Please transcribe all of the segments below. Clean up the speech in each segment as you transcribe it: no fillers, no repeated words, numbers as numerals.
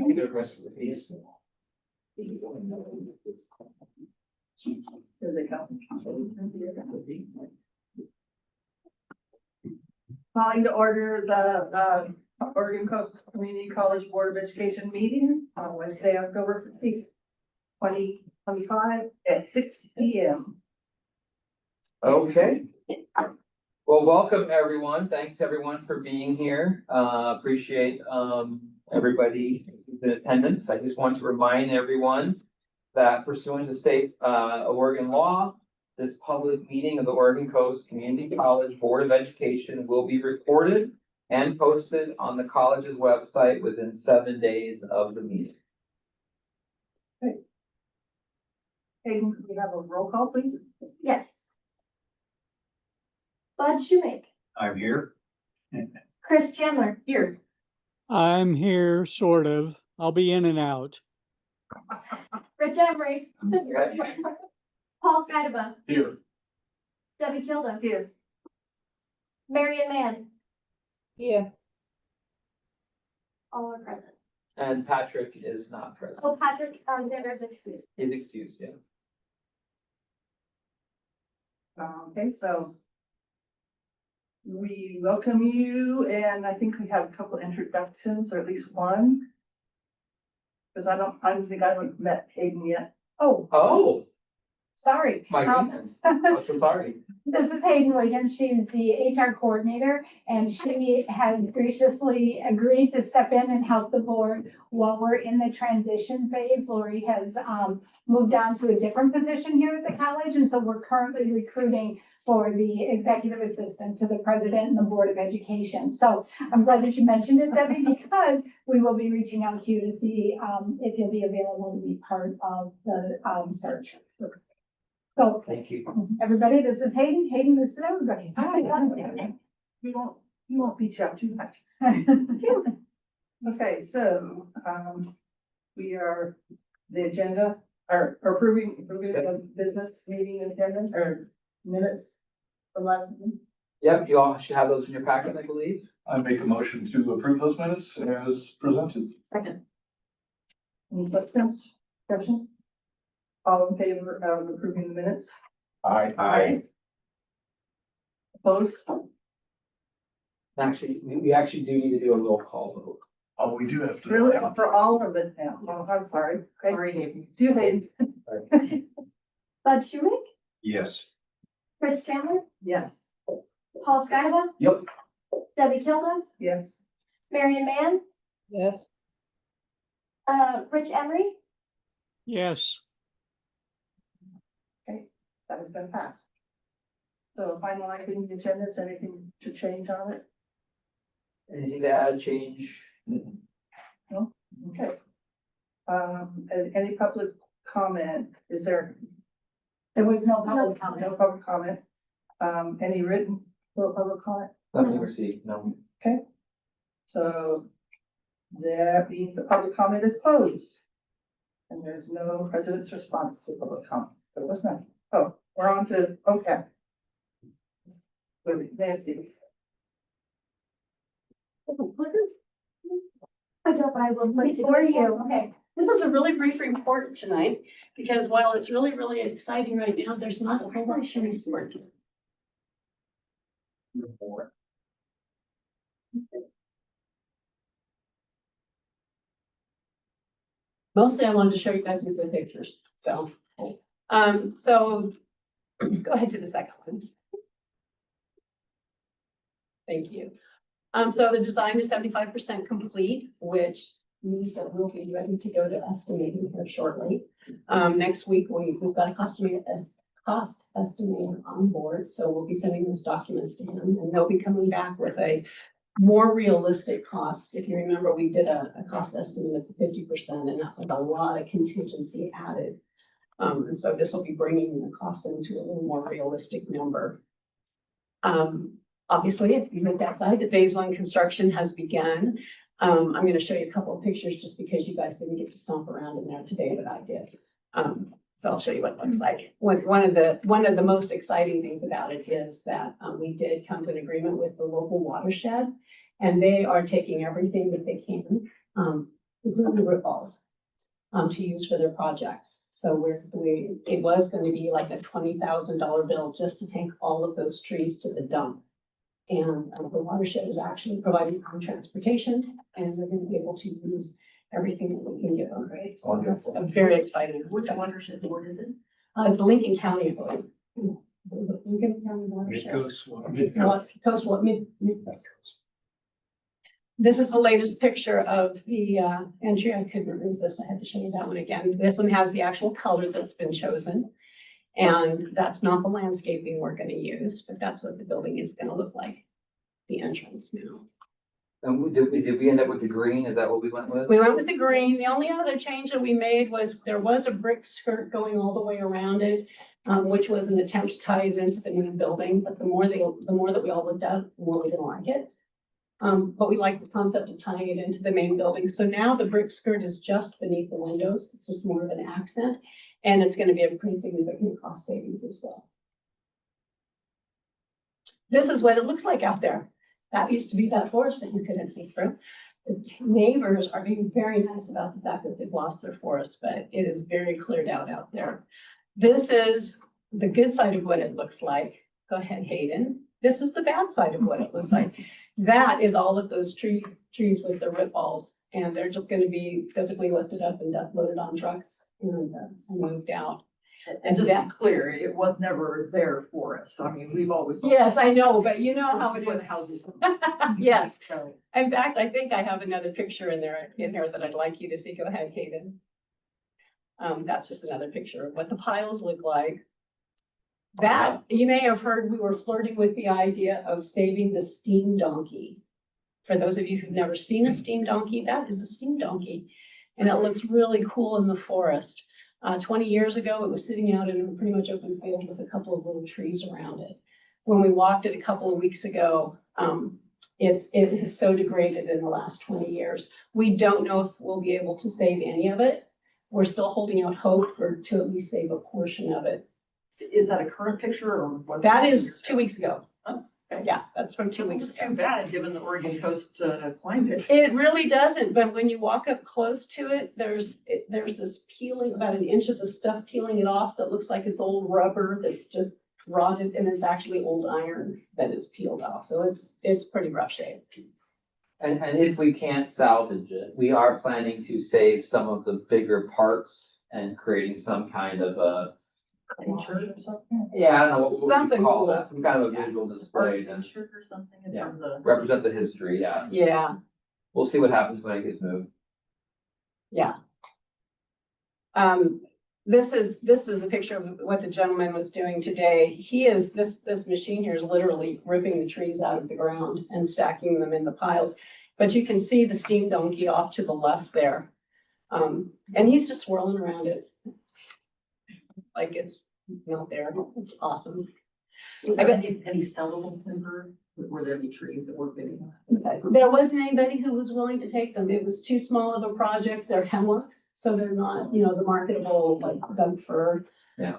The rest of the piece. Does it go? Calling to order the Oregon Coast Community College Board of Education meeting on Wednesday, October 15th, 2025 at 6 p.m. Okay. Well, welcome everyone. Thanks everyone for being here. Appreciate everybody in attendance. I just want to remind everyone that pursuant to state Oregon law, this public meeting of the Oregon Coast Community College Board of Education will be recorded and posted on the college's website within 7 days of the meeting. Hayden, could we have a roll call, please? Yes. Bud Shoemake, I'm here. Chris Chandler. Here. I'm here, sort of. I'll be in and out. Rich Emery. Paul Skydaba. Here. Debbie Kilda. Here. Marion Mann. Yeah. All are present. And Patrick is not present. Oh, Patrick Alexander is excused. He's excused, yeah. Okay, so we welcome you, and I think we have a couple introductions, or at least one. Because I don't think I haven't met Hayden yet. Oh, Sorry. my goodness. I'm so sorry. This is Hayden Wiggins. She's the HR coordinator, and she has graciously agreed to step in and help the board while we're in the transition phase. Lori has moved on to a different position here at the college, and so we're currently recruiting for the executive assistant to the president and the board of education. So I'm glad that you mentioned it, Debbie, because we will be reaching out to you to see if you'll be available to be part of the search. So Thank you. everybody, this is Hayden. Hayden, this is everybody. We won't beat you up too much. Okay, so, we are, the agenda, are approving the business meeting attendance or minutes from last meeting. Yep, you all should have those in your packet, I believe. I make a motion to approve those minutes as presented. Second. Any questions, discussion? All in favor of approving the minutes? Aye. Opposed? Actually, we actually do need to do a roll call vote. Oh, we do have to. Really, for all of it now? Oh, I'm sorry. Okay. Sorry, Hayden. See you, Hayden. Bud Shoemake, Yes. Chris Chandler, Yes. Paul Skydaba. Yep. Debbie Kilda, Yes. Marion Mann, Yes. Rich Emery. Yes, That has been passed. So finalizing the agenda, is there anything to change on it? Anything to add, change? Okay. And any public comment? Is there There was no public comment. no public comment? Any written public comment? Nothing received, no. So that means the public comment is closed. And there's no president's response to public comment. There was none. Oh, we're on to OCAP. With Nancy. I don't, but I will put it for you. Okay. This is a really brief report tonight, because while it's really, really exciting right now, there's not a whole lot to report. Mostly I wanted to show you guys some good pictures, so. So go ahead to the second one. Thank you. So the design is 75% complete, which means that we'll be ready to go to estimating here shortly. Next week, we've got a cost estimator on board, so we'll be sending those documents to him, and they'll be coming back with a more realistic cost. If you remember, we did a cost estimate of 50%, and that was a lot of contingency added. And so this will be bringing the cost into a little more realistic number. Obviously, if you look outside, the phase one construction has begun. I'm going to show you a couple of pictures just because you guys didn't get to stomp around in there today, but I did. So I'll show you what it looks like. One of the most exciting things about it is that we did come to an agreement with the local watershed, and they are taking everything that they can including the root balls, to use for their projects. So it was gonna be like a $20,000 bill just to take all of those trees to the dump. And the watershed is actually providing them transportation, and they're gonna be able to use everything that we can give them. Right. So that's a very exciting. Which watershed board is it? It's Lincoln County, I believe. Lincoln County watershed. Coast, what, mid-coast. This is the latest picture of the entry. I couldn't resist. I had to show you that one again. This one has the actual color that's been chosen. And that's not the landscaping we're gonna use, but that's what the building is gonna look like, the entrance now. And did we end up with the green? Is that what we went with? We went with the green. The only other change that we made was there was a brick skirt going all the way around it, which was an attempt to tie it into the new building, but the more that we all looked at, the more we didn't like it. But we like the concept of tying it into the main building. So now the brick skirt is just beneath the windows. It's just more of an accent. And it's gonna be a pretty significant cost savings as well. This is what it looks like out there. That used to be that forest that you couldn't see through. The neighbors are being very nice about the fact that they've lost their forest, but it is very cleared out there. This is the good side of what it looks like. Go ahead, Hayden. This is the bad side of what it looks like. That is all of those trees with the root balls, and they're just gonna be physically lifted up and loaded on trucks and moved out. And just to be clear, it was never their forest. I mean, we've always. Yes, I know, but you know how it Before is. the houses. Yes. So, In fact, I think I have another picture in here that I'd like you to see. Go ahead, Hayden. That's just another picture of what the piles look like. That, you may have heard, we were flirting with the idea of saving the steam donkey. For those of you who've never seen a steam donkey, that is a steam donkey. And it looks really cool in the forest. 20 years ago, it was sitting out in a pretty much open field with a couple of little trees around it. When we walked it a couple of weeks ago, it has so degraded in the last 20 years. We don't know if we'll be able to save any of it. We're still holding out hope to at least save a portion of it. is that a current picture or what? That is 2 weeks ago. Yeah, that's from 2 weeks Too ago. bad, given the Oregon coast climate. It really doesn't, but when you walk up close to it, there's this peeling, about an inch of the stuff peeling it off that looks like it's old rubber that's just rotted, and it's actually old iron that is peeled off. So it's pretty rough shape. And if we can't salvage it, we are planning to save some of the bigger parts and creating some kind of a, Insurance or something? yeah, I don't know what we Something call cool. that, some kind of a visual display to Insurance or something Yeah. from the. represent the history, yeah. Yeah, We'll see what happens when it gets moved. yeah. This is a picture of what the gentleman was doing today. This machine here is literally ripping the trees out of the ground and stacking them in the piles. But you can see the steam donkey off to the left there. And he's just swirling around it. Like it's not there. It's awesome. Was I there got- any sellable timber? Were there any trees that were big enough? There wasn't anybody who was willing to take them. It was too small of a project. They're hemlocks, so they're not, the marketable like Doug fir. Yeah.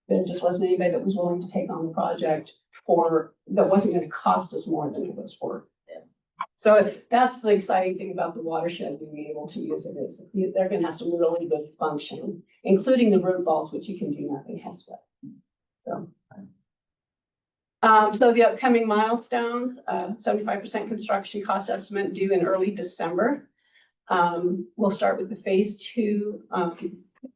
There just wasn't anybody that was willing to take on the project that wasn't gonna cost us more than it was for. So that's the exciting thing about the watershed being able to use it is they're gonna have some really good function, including the root balls, which you can do nothing else with. So. So the upcoming milestones, 75% construction cost estimate due in early December. We'll start with the phase two,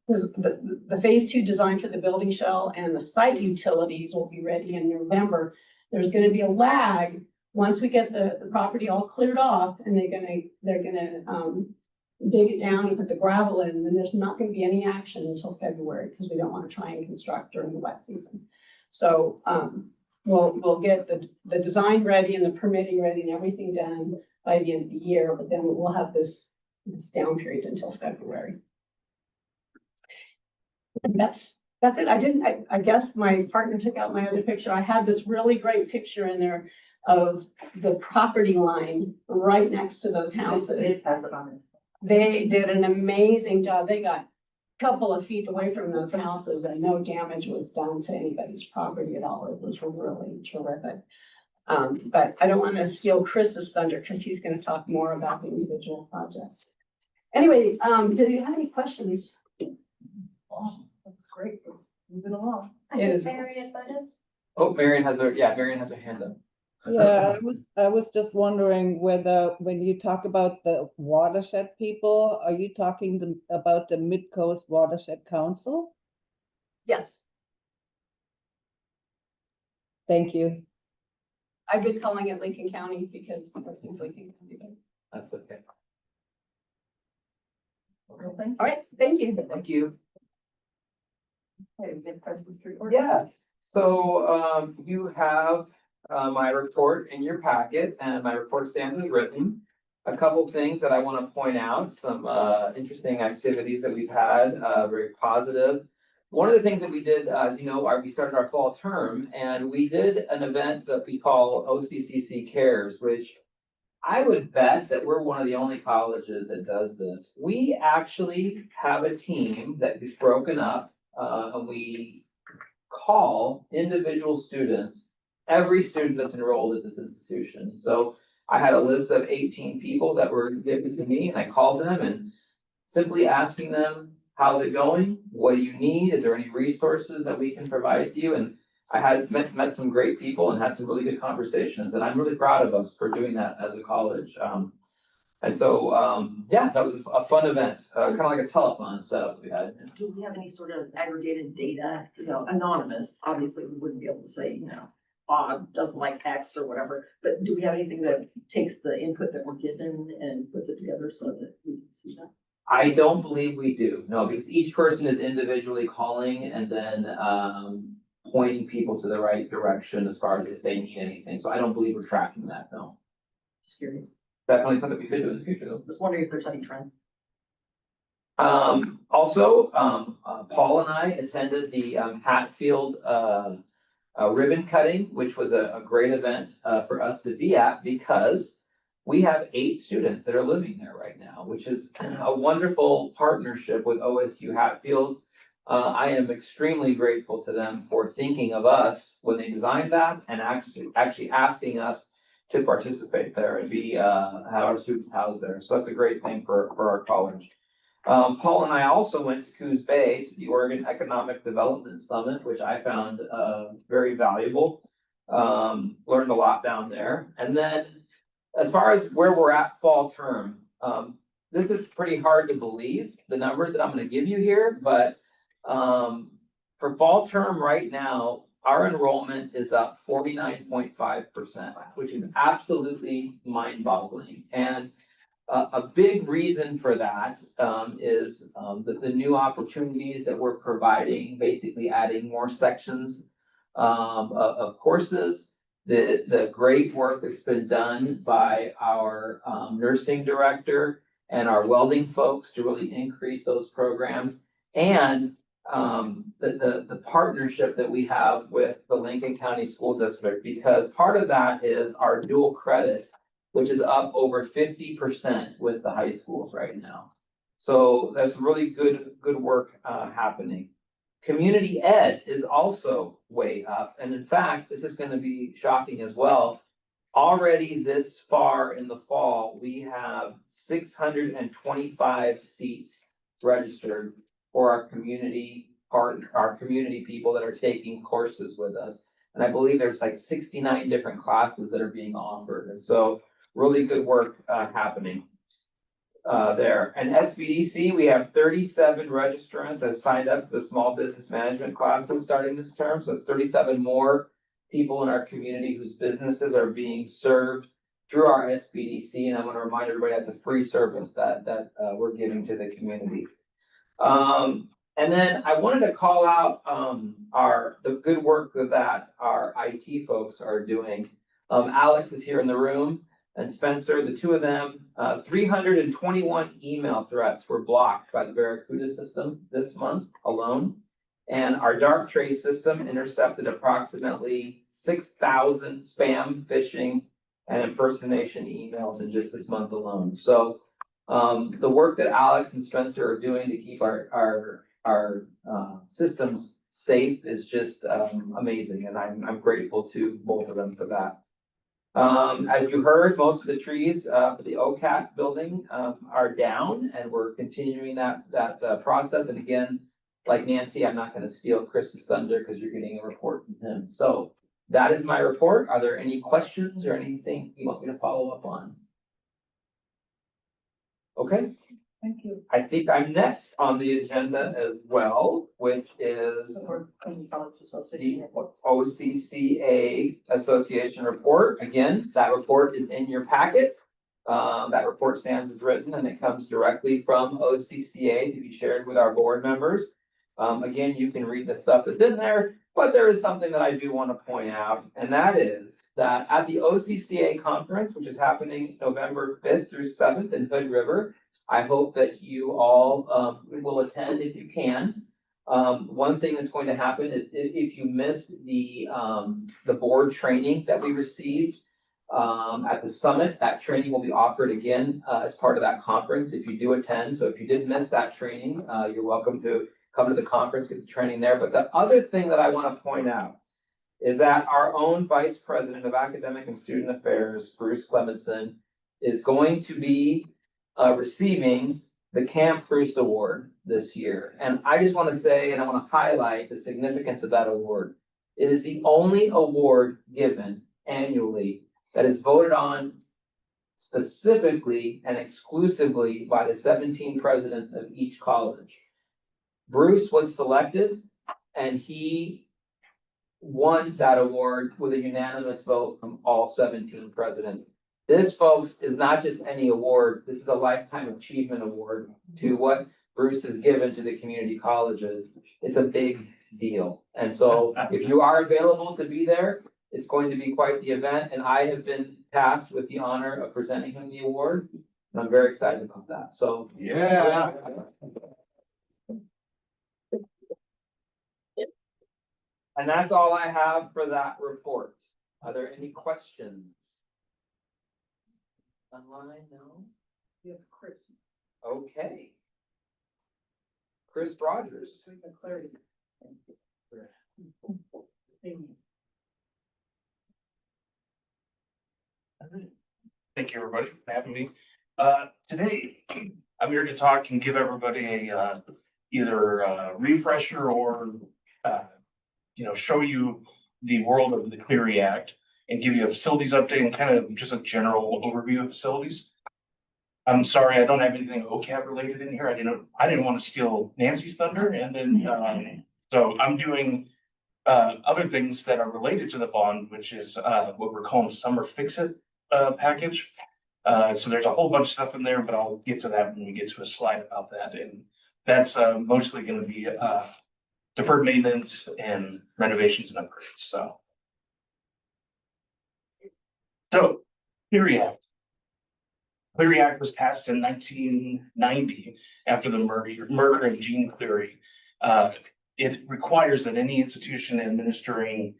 the phase two design for the building shell and the site utilities will be ready in November. There's gonna be a lag once we get the property all cleared off and they're gonna dig it down and put the gravel in, then there's not gonna be any action until February because we don't want to try and construct during the wet season. So, we'll get the design ready and the permitting ready and everything done by the end of the year, but then we'll have this down period until February. And that's it. I guess my partner took out my other picture. I had this really great picture in there of the property line right next to those houses. It has it on it. They did an amazing job. They got a couple of feet away from those houses and no damage was done to anybody's property at all. It was really terrific. But I don't want to steal Chris's thunder because he's going to talk more about the individual projects. Anyway, do you have any questions? Awesome, that's great, let's move it along. I It think is- Marion might have. Oh, Marion has her hand up. Yeah, I was just wondering whether, when you talk about the watershed people, are you talking about the Mid-Coast Watershed Council? Yes, Thank you. I've been calling it Lincoln County because everything's Lincoln County. That's okay. Well, thank All right, thank you. Thank you. you. Mid-Crescent Street. Orchard. Yes, so, you have, my report in your packet, and my report stands as written. A couple things that I want to point out, some, interesting activities that we've had, very positive. One of the things that we did, as you know, we started our fall term, and we did an event that we call OCCC Cares, which I would bet that we're one of the only colleges that does this. We actually have a team that is broken up, and we call individual students, every student that's enrolled at this institution. So I had a list of 18 people that were given to me, and I called them and simply asking them, how's it going? What do you need? Is there any resources that we can provide to you? And I had met some great people and had some really good conversations, and I'm really proud of us for doing that as a college. And so, yeah, that was a fun event, kind of like a telethon setup we had. Do we have any sort of aggregated data, anonymous? Obviously, we wouldn't be able to say, Bob doesn't like X or whatever, but do we have anything that takes the input that we're given and puts it together so that we can see that? I don't believe we do, no, because each person is individually calling and then, pointing people to the right direction as far as if they need anything. So I don't believe we're tracking that, no. Just curious. Definitely something we could do in the future, though. Just wondering if there's any trend. Also, Paul and I attended the Hatfield ribbon cutting, which was a great event for us to be at because we have 8 students that are living there right now, which is a wonderful partnership with OSU Hatfield. I am extremely grateful to them for thinking of us when they designed that and actually asking us to participate there and have our students housed there. So that's a great thing for our college. Paul and I also went to Coos Bay to the Oregon Economic Development Summit, which I found very valuable. Learned a lot down there. And then as far as where we're at fall term, this is pretty hard to believe, the numbers that I'm going to give you here, but for fall term right now, our enrollment is up 49.5%, which is absolutely mind-boggling. And a big reason for that is the new opportunities that we're providing, basically adding more sections of courses, the great work that's been done by our nursing director and our welding folks to really increase those programs, and the partnership that we have with the Lincoln County School District, because part of that is our dual credit, which is up over 50% with the high schools right now. So there's really good work happening. Community ed is also way up. And in fact, this is going to be shocking as well. Already this far in the fall, we have 625 seats registered for our community people that are taking courses with us. And I believe there's like 69 different classes that are being offered. And so really good work happening there. And SBDC, we have 37 registrants that have signed up for the small business management classes starting this term. So it's 37 more people in our community whose businesses are being served through our SBDC. And I want to remind everybody that's a free service that we're giving to the community. And then I wanted to call out the good work that our IT folks are doing. Alex is here in the room, and Spencer, the two of them, 321 email threats were blocked by the Barracuda system this month alone. And our Dark Trace system intercepted approximately 6,000 spam, phishing, and impersonation emails in just this month alone. So the work that Alex and Spencer are doing to keep our systems safe is just amazing, and I'm grateful to both of them for that. As you heard, most of the trees, for the OCAT building, are down, and we're continuing that process. And again, like Nancy, I'm not gonna steal Chris's thunder because you're getting a report from him. So that is my report. Are there any questions or anything you want me to follow up on? Okay, Thank you. I think I'm next on the agenda as well, which is Or Community College Association report. OCCA Association report. Again, that report is in your packet. That report stands as written and it comes directly from OCCA to be shared with our board members. Again, you can read the stuff that's in there, but there is something that I do want to point out, and that is that at the OCCA conference, which is happening November 5th through 7th in Hood River, I hope that you all will attend if you can. One thing that's going to happen is if you missed the board training that we received at the summit, that training will be offered again as part of that conference if you do attend. So if you did miss that training, you're welcome to come to the conference, get the training there. But the other thing that I want to point out is that our own Vice President of Academic and Student Affairs, Bruce Clementson, is going to be receiving the Camp Cruise Award this year. And I just want to say, and I want to highlight the significance of that award. It is the only award given annually that is voted on specifically and exclusively by the 17 presidents of each college. Bruce was selected and he won that award with a unanimous vote from all 17 presidents. This, folks, is not just any award. This is a lifetime achievement award to what Bruce has given to the community colleges. It's a big deal. And so if you are available to be there, it's going to be quite the event. And I have been tasked with the honor of presenting him the award. And I'm very excited about that. So. Yeah. And that's all I have for that report. Are there any questions? Online, no? You have Chris. Okay. Chris Rogers. Doing the clarity. Thank you. Thank you, everybody, for having me. Today, I'm here to talk and give everybody a either a refresher or show you the world of the Clery Act and give you a facilities update and kind of just a general overview of facilities. I'm sorry, I don't have anything OCAP related in here. I didn't want to steal Nancy's thunder, and then so I'm doing other things that are related to the bond, which is what we're calling summer fix-it package. So there's a whole bunch of stuff in there, but I'll get to that when we get to a slide about that. And that's mostly going to be deferred maintenance and renovations and upgrades. So Clery Act. Clery Act was passed in 1990 after the murder of Jean Clery. It requires that any institution administering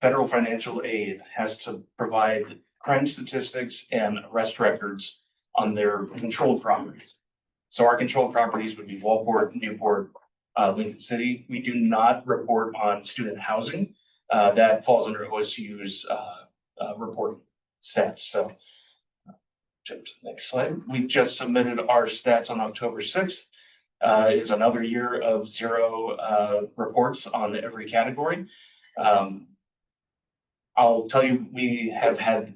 federal financial aid has to provide crime statistics and arrest records on their controlled properties. So our controlled properties would be Walport, Newport, Lincoln City. We do not report on student housing. That falls under OSU's reporting stats. So jump to the next slide. We just submitted our stats on October 6th. It's another year of 0 reports on every category. I'll tell you, we have had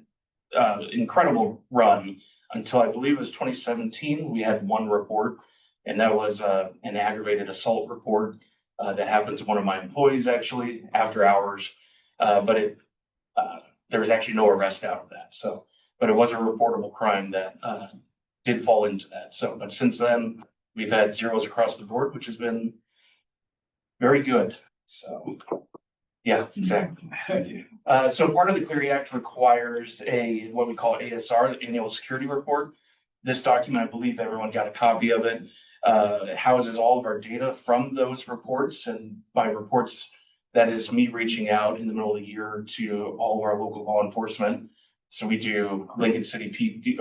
incredible run until I believe it was 2017. We had 1 report, and that was an aggravated assault report that happened to one of my employees actually after hours. But there was actually no arrest out of that. So, but it was a reportable crime that did fall into that. So, but since then we've had 0s across the board, which has been very good. So. Yeah, exactly. So part of the Clery Act requires what we call ASR, the Annual Security Report. This document, I believe everyone got a copy of it. It houses all of our data from those reports, and by reports, that is me reaching out in the middle of the year to all of our local law enforcement. So we do Lincoln City PD,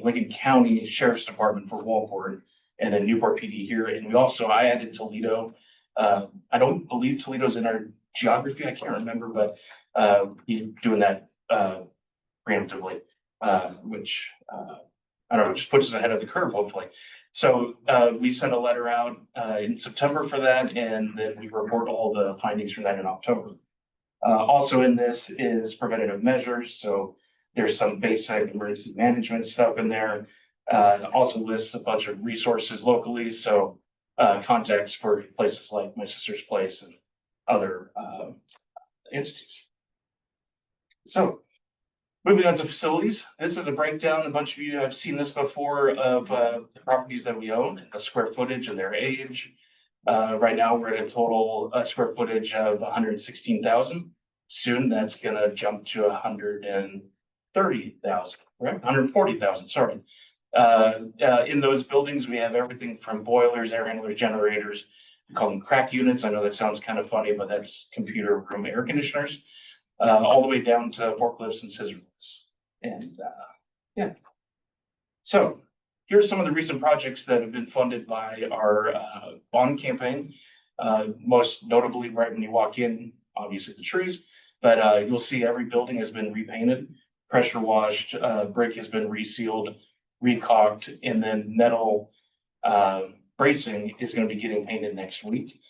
Lincoln County Sheriff's Department for Walport, and then Newport PD here. And I added Toledo. I don't believe Toledo's in our geography, I can't remember, but you're doing that preemptively, which I don't know, just puts us ahead of the curve, hopefully. So we sent a letter out in September for that, and then we report all the findings from that in October. Also in this is preventative measures, so there's some basic emergency management stuff in there. Also lists a bunch of resources locally, so contacts for places like my sister's place and other entities. So moving on to facilities, this is a breakdown. A bunch of you have seen this before of the properties that we own, a square footage and their age. Right now, we're at a total square footage of 116,000. Soon, that's gonna jump to 130,000, right? 140,000, sorry. In those buildings, we have everything from boilers, air handlers, generators. We call them crack units. I know that sounds kind of funny, but that's computer room air conditioners. All the way down to forklifts and scissor lifts. And yeah. So here's some of the recent projects that have been funded by our bond campaign. Most notably, right when you walk in, obviously the trees, but you'll see every building has been repainted, pressure washed, brick has been resealed, recaulked, and then metal bracing is going to be getting painted next week.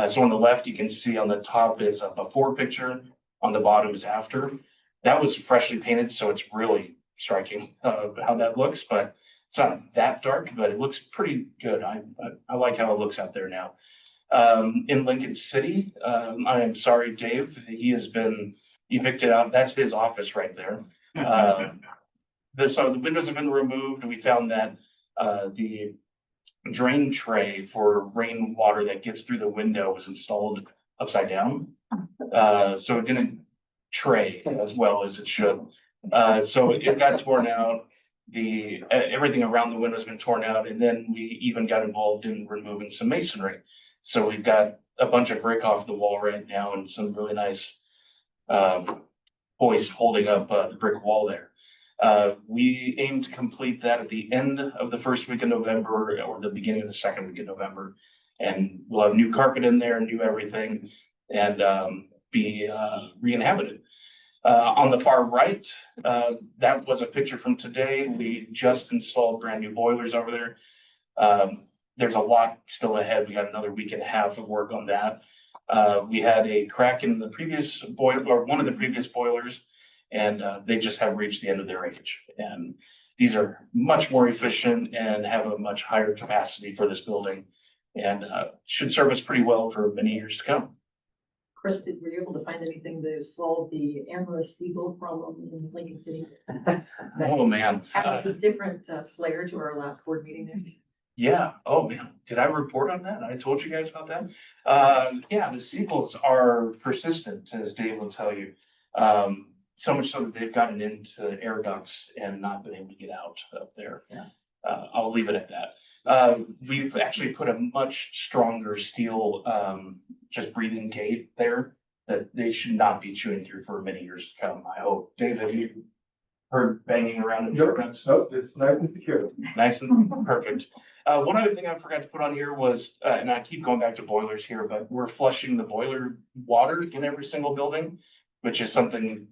So on the left, you can see on the top is a before picture. On the bottom is after. That was freshly painted, so it's really striking how that looks, but it's not that dark, but it looks pretty good. I like how it looks out there now. In Lincoln City, I am sorry, Dave, he has been evicted out. That's his office right there. So the windows have been removed. We found that the drain tray for rainwater that gets through the window was installed upside down. So it didn't tray as well as it should. So it got torn out. Everything around the window has been torn out, and then we even got involved in removing some masonry. So we've got a bunch of brick off the wall right now and some really nice hoist holding up the brick wall there. We aim to complete that at the end of the first week of November or the beginning of the second week of November. And we'll have new carpet in there, new everything, and be re-inhabited. On the far right, that was a picture from today. We just installed brand new boilers over there. There's a lot still ahead. We got another week and a half of work on that. We had a crack in the previous boiler, or one of the previous boilers, and they just have reached the end of their age. And these are much more efficient and have a much higher capacity for this building, and should serve us pretty well for many years to come. Chris, were you able to find anything to solve the amorous seagull problem in Lincoln City? Oh, man. Having a different flair to our last board meeting there. Yeah. Oh, man. Did I report on that? I told you guys about that. Yeah, the seagulls are persistent, as Dave will tell you. So much so that they've gotten into air ducts and not been able to get out up there. Yeah. I'll leave it at that. We've actually put a much stronger steel, just breathing gate there that they should not be chewing through for many years to come, I hope. Dave, have you heard banging around in the ducts? Nope, it's nice and secure. Nice and perfect. One other thing I forgot to put on here was, and I keep going back to boilers here, but we're flushing the boiler water in every single building, which is something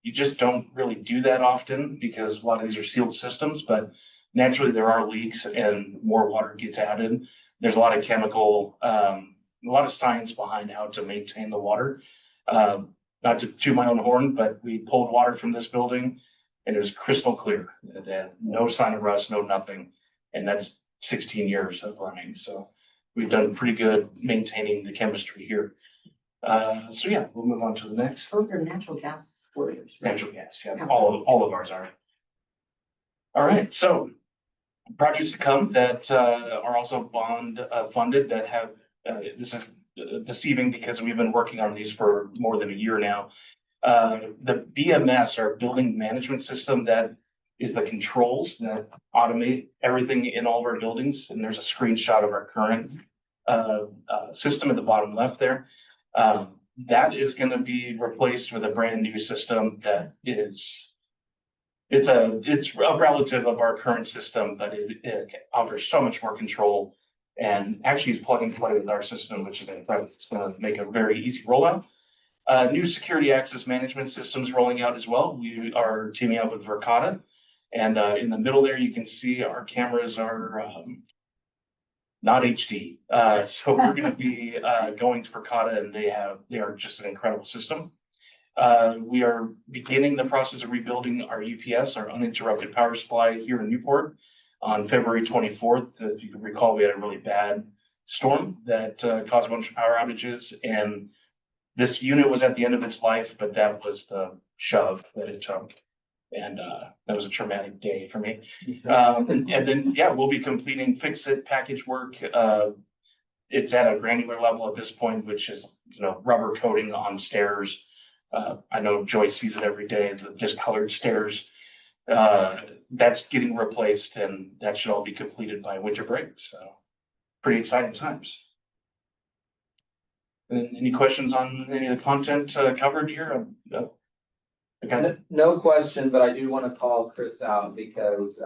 you just don't really do that often because a lot of these are sealed systems, but naturally there are leaks and more water gets added. There's a lot of chemical, a lot of science behind how to maintain the water. Not to toot my own horn, but we pulled water from this building and it was crystal clear. It had no sign of rust, no nothing. And that's 16 years of running. So we've done pretty good maintaining the chemistry here. So yeah, we'll move on to the next. Those are natural gas boilers. right? Natural gas, yeah, all of ours are. All right, so projects to come that are also bond funded that have, this is deceiving because we've been working on these for more than a year now. The BMS, our building management system, that is the controls that automate everything in all of our buildings. And there's a screenshot of our current system at the bottom left there. That is going to be replaced with a brand new system that is, it's a relative of our current system, but it offers so much more control and actually is plug and play with our system, which is incredible. It's going to make a very easy rollout. New security access management systems rolling out as well. We are teaming up with Verkada. And in the middle there, you can see our cameras are not HD. So we're going to be going to Verkada, and they are just an incredible system. We are beginning the process of rebuilding our UPS, our uninterrupted power supply here in Newport on February 24th. If you can recall, we had a really bad storm that caused a bunch of power outages, and this unit was at the end of its life, but that was the shove that it took. And that was a traumatic day for me. And then, yeah, we'll be completing fix-it package work. It's at a granular level at this point, which is, rubber coating on stairs. I know Joyce sees it every day, the discolored stairs. That's getting replaced, and that should all be completed by winter break. So pretty exciting times. And any questions on any of the content covered here? Okay. No question, but I do want to call Chris out because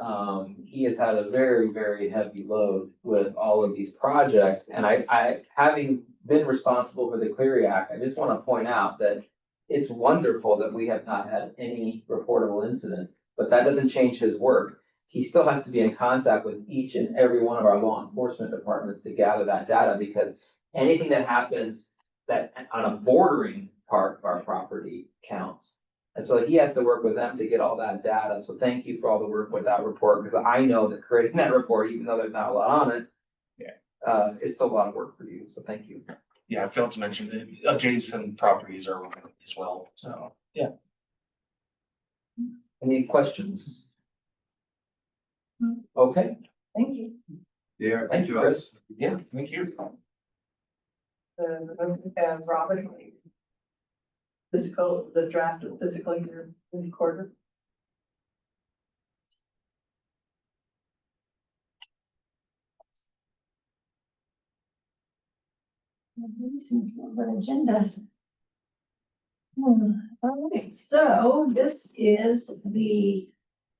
he has had a very, very heavy load with all of these projects. And I having been responsible for the Clery Act, I just want to point out that it's wonderful that we have not had any reportable incidents, but that doesn't change his work. He still has to be in contact with each and every one of our law enforcement departments to gather that data, because anything that happens that on a bordering part of our property counts. And so he has to work with them to get all that data. So thank you for all the work with that report, because I know that creating that report, even though there's not a lot on it, it's still a lot of work for you. So thank you. Yeah, I failed to mention that adjacent properties are working as well. So, yeah. Any questions? Okay, Thank you. Yeah. thank you, Chris. Yeah, thank you. And Robin, the draft of physical year recorder. Agenda. All right, so this is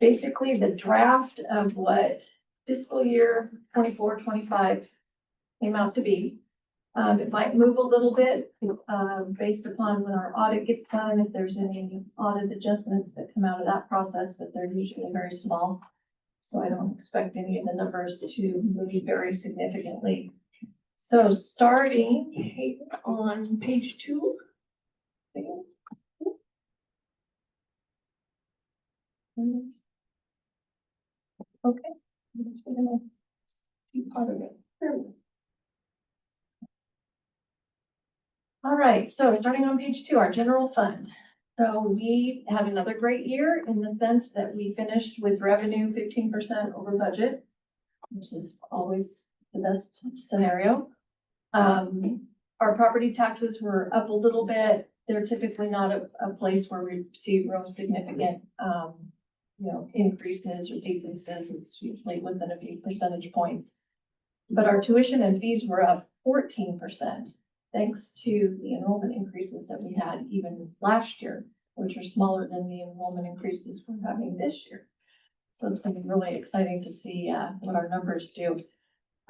basically the draft of what fiscal year 24-25 came out to be. It might move a little bit, based upon when our audit gets done, if there's any audit adjustments that come out of that process, but they're usually very small. So I don't expect any of the numbers to move very significantly. So starting on page 2. Okay. I'm just gonna do part of it. All right, so starting on page 2, our general fund. So we had another great year in the sense that we finished with revenue 15% over budget, which is always the best scenario. Our property taxes were up a little bit. They're typically not a place where we see real significant, increases or decreases. It's usually within a few percentage points. But our tuition and fees were up 14%, thanks to the enrollment increases that we had even last year, which are smaller than the enrollment increases we're having this year. So it's been really exciting to see what our numbers do.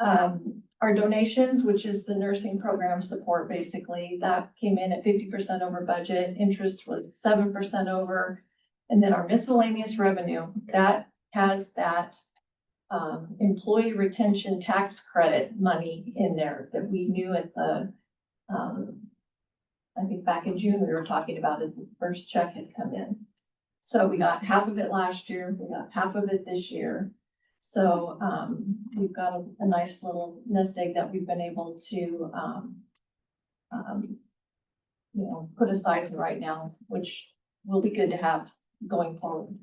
Our donations, which is the nursing program support, basically, that came in at 50% over budget. Interest was 7% over. And then our miscellaneous revenue, that has that employee retention tax credit money in there that we knew at the, I think back in June, we were talking about it, the first check had come in. So we got half of it last year, we got half of it this year. So we've got a nice little nest egg that we've been able to, put aside for right now, which will be good to have going forward.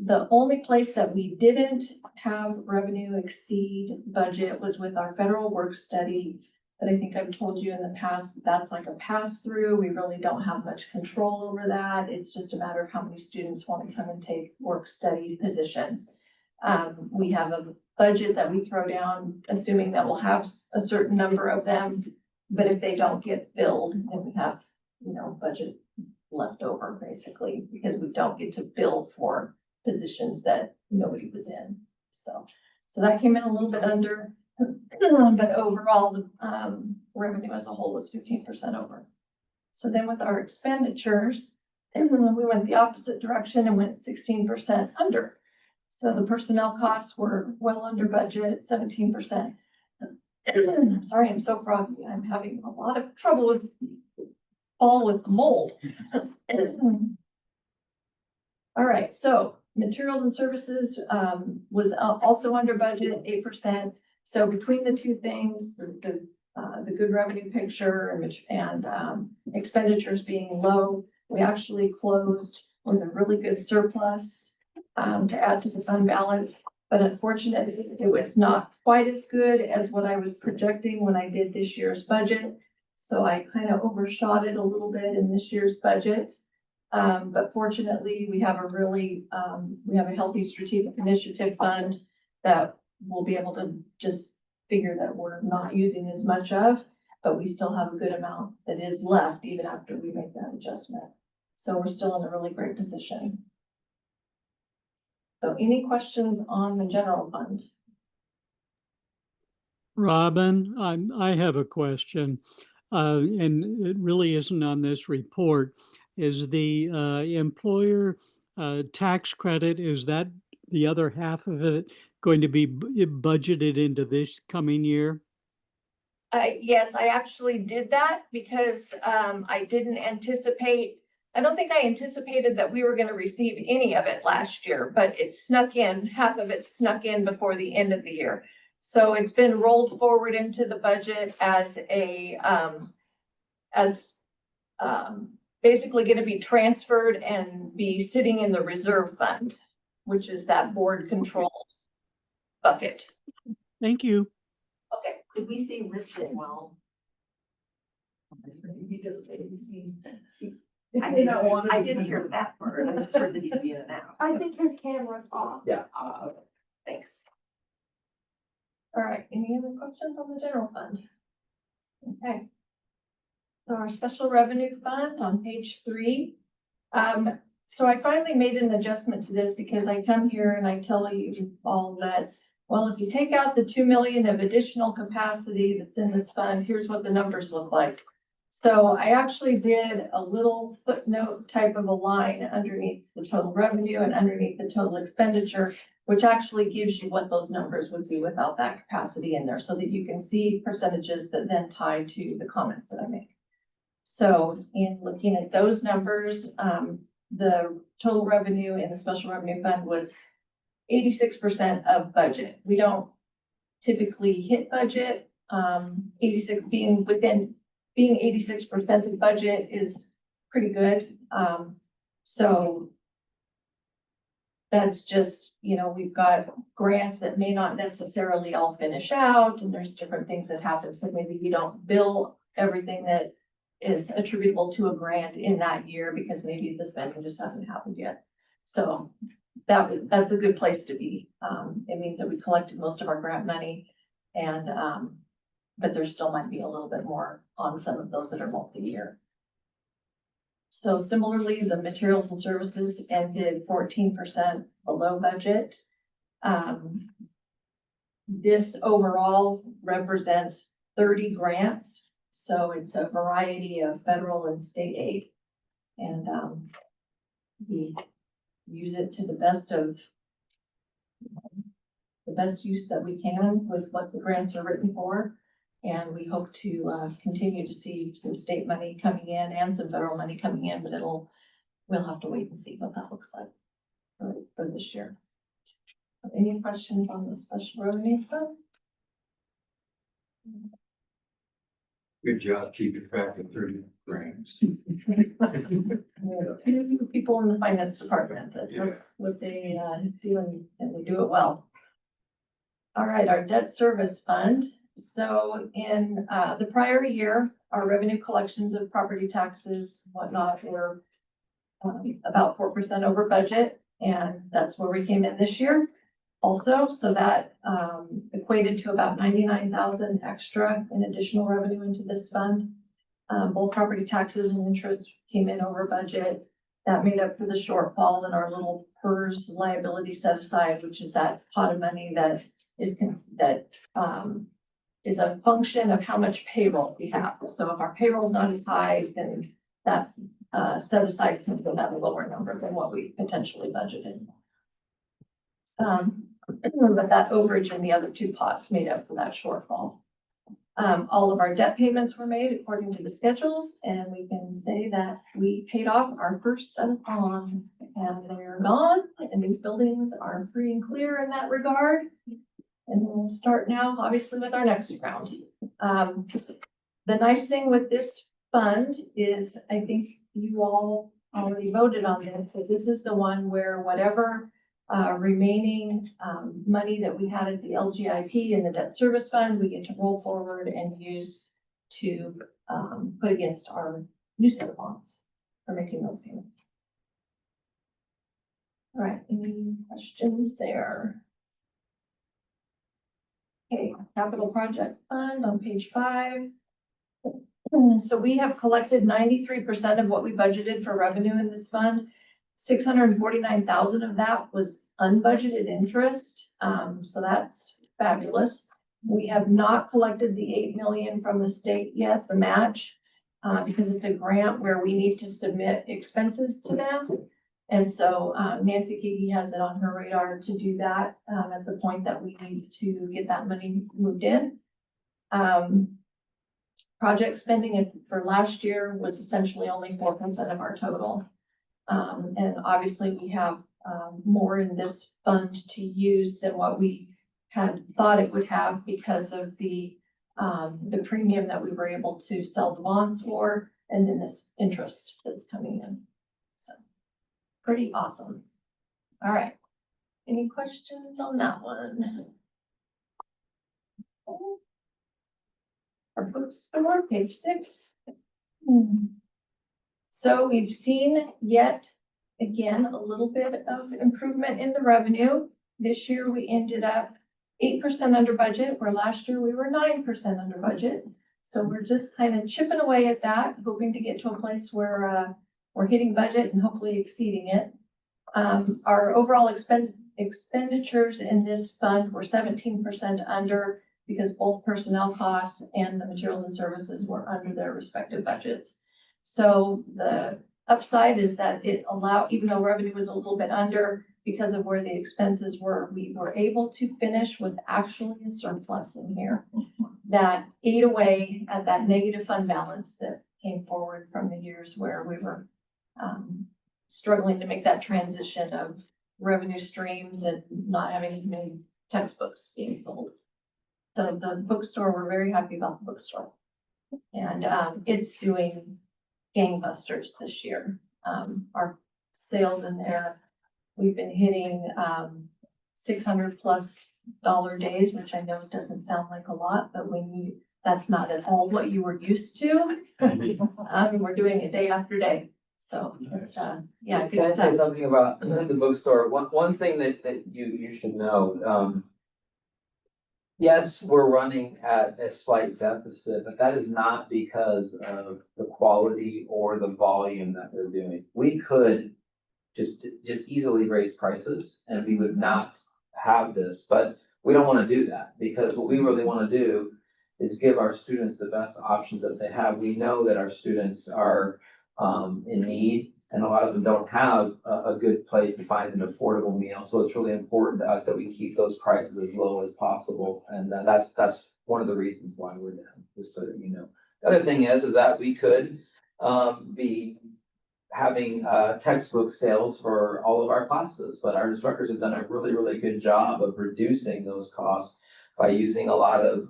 The only place that we didn't have revenue exceed budget was with our federal work study. But I think I've told you in the past, that's like a pass through. We really don't have much control over that. It's just a matter of how many students want to come and take work study positions. We have a budget that we throw down, assuming that we'll have a certain number of them. But if they don't get filled, then we have, budget left over basically, because we don't get to bill for positions that nobody was in. So that came in a little bit under. But overall, the revenue as a whole was 15% over. So then with our expenditures, we went the opposite direction and went 16% under. So the personnel costs were well under budget, 17%. Sorry, I'm so froggy. I'm having a lot of trouble with the mold. All right, so materials and services was also under budget, 8%. So between the two things, the good revenue picture and expenditures being low, we actually closed with a really good surplus to add to the fund balance. But unfortunately, it was not quite as good as what I was projecting when I did this year's budget. So I kind of overshot it a little bit in this year's budget. But fortunately, we have a healthy strategic initiative fund that we'll be able to just figure that we're not using as much of, but we still have a good amount that is left even after we make that adjustment. So we're still in a really great position. So any questions on the general fund? Robin, I have a question, and it really isn't on this report. Is the employer tax credit, is that the other half of it going to be budgeted into this coming year? Yes, I actually did that because I didn't anticipate, I don't think I anticipated that we were going to receive any of it last year, but it snuck in, half of it snuck in before the end of the year. So it's been rolled forward into the budget as basically going to be transferred and be sitting in the reserve fund, which is that board controlled bucket. Thank you. Okay. Did we see Rich as well? He doesn't maybe see. I didn't hear that part. I just heard that he'd be in and out. I think his camera's off. Yeah. Okay. Thanks. All right, any other questions on the general fund? Okay. So our special revenue fund on page 3. So I finally made an adjustment to this because I come here and I tell you all that, well, if you take out the 2 million of additional capacity that's in this fund, here's what the numbers look like. So I actually did a little footnote type of a line underneath the total revenue and underneath the total expenditure, which actually gives you what those numbers would be without that capacity in there so that you can see percentages that then tie to the comments that I make. So in looking at those numbers, the total revenue in the special revenue fund was 86% of budget. We don't typically hit budget. 86 being 86% of budget is pretty good. So that's just, we've got grants that may not necessarily all finish out, and there's different things that happen. So maybe you don't bill everything that is attributable to a grant in that year because maybe the spending just hasn't happened yet. So that's a good place to be. It means that we collected most of our grant money, and but there still might be a little bit more on some of those that are multi-year. So similarly, the materials and services ended 14% below budget. This overall represents 30 grants. So it's a variety of federal and state aid. And we use it to the best use that we can with what the grants are written for. And we hope to continue to see some state money coming in and some federal money coming in, but we'll have to wait and see what that looks like for this year. Any questions on the special revenue fund? Good job keeping track of 30 grants. We have 2 people in the finance department. That's what they do, and they do it well. All right, our debt service fund. So in the prior year, our revenue collections of property taxes, whatnot, were about 4% over budget, and that's where we came in this year also. So that equated to about 99,000 extra in additional revenue into this fund. Both property taxes and interest came in over budget. That made up for the shortfall in our little PERS liability set aside, which is that pot of money that is a function of how much payroll we have. So if our payroll is not as high, then that set aside comes in at a lower number than what we potentially budgeted. But that overage in the other two pots made up for that shortfall. All of our debt payments were made according to the schedules, and we can say that we paid off our first set of bonds, and they're gone, and these buildings are free and clear in that regard. And we'll start now, obviously, with our next round. The nice thing with this fund is, I think you all already voted on this, but this is the one where whatever remaining money that we had at the LGIP and the debt service fund, we get to roll forward and use to put against our new set of bonds for making those payments. All right, any questions there? Okay, capital project fund on page 5. So we have collected 93% of what we budgeted for revenue in this fund. 649,000 of that was unbudgeted interest. So that's fabulous. We have not collected the 8 million from the state yet, the match, because it's a grant where we need to submit expenses to them. And so Nancy Kiki has it on her radar to do that at the point that we need to get that money moved in. Project spending for last year was essentially only 4% of our total. And obviously we have more in this fund to use than what we had thought it would have because of the premium that we were able to sell the bonds for, and then this interest that's coming in. So pretty awesome. All right. Any questions on that one? Our bookstore, page 6. So we've seen yet again a little bit of improvement in the revenue. This year we ended up 8% under budget, where last year we were 9% under budget. So we're just kind of chipping away at that, hoping to get to a place where we're hitting budget and hopefully exceeding it. Our overall expenditures in this fund were 17% under, because both personnel costs and the materials and services were under their respective budgets. So the upside is that it allowed, even though revenue was a little bit under, because of where the expenses were, we were able to finish with actually a surplus in here that ate away at that negative fund balance that came forward from the years where we were struggling to make that transition of revenue streams and not having as many textbooks being sold. So the bookstore, we're very happy about the bookstore. And it's doing gangbusters this year. Our sales in there, we've been hitting $600+ days, which I know doesn't sound like a lot, but that's not at all what you were used to. We're doing it day after day. So it's yeah. Can I say something about the bookstore? One thing that you should know, yes, we're running at a slight deficit, but that is not because of the quality or the volume that we're doing. We could just easily raise prices and we would not have this, but we don't want to do that, because what we really want to do is give our students the best options that they have. We know that our students are in need, and a lot of them don't have a good place to find an affordable meal. So it's really important to us that we keep those prices as low as possible. And that's one of the reasons why we're down, just so that you know. The other thing is that we could be having textbook sales for all of our classes, but our instructors have done a really, really good job of reducing those costs by using a lot of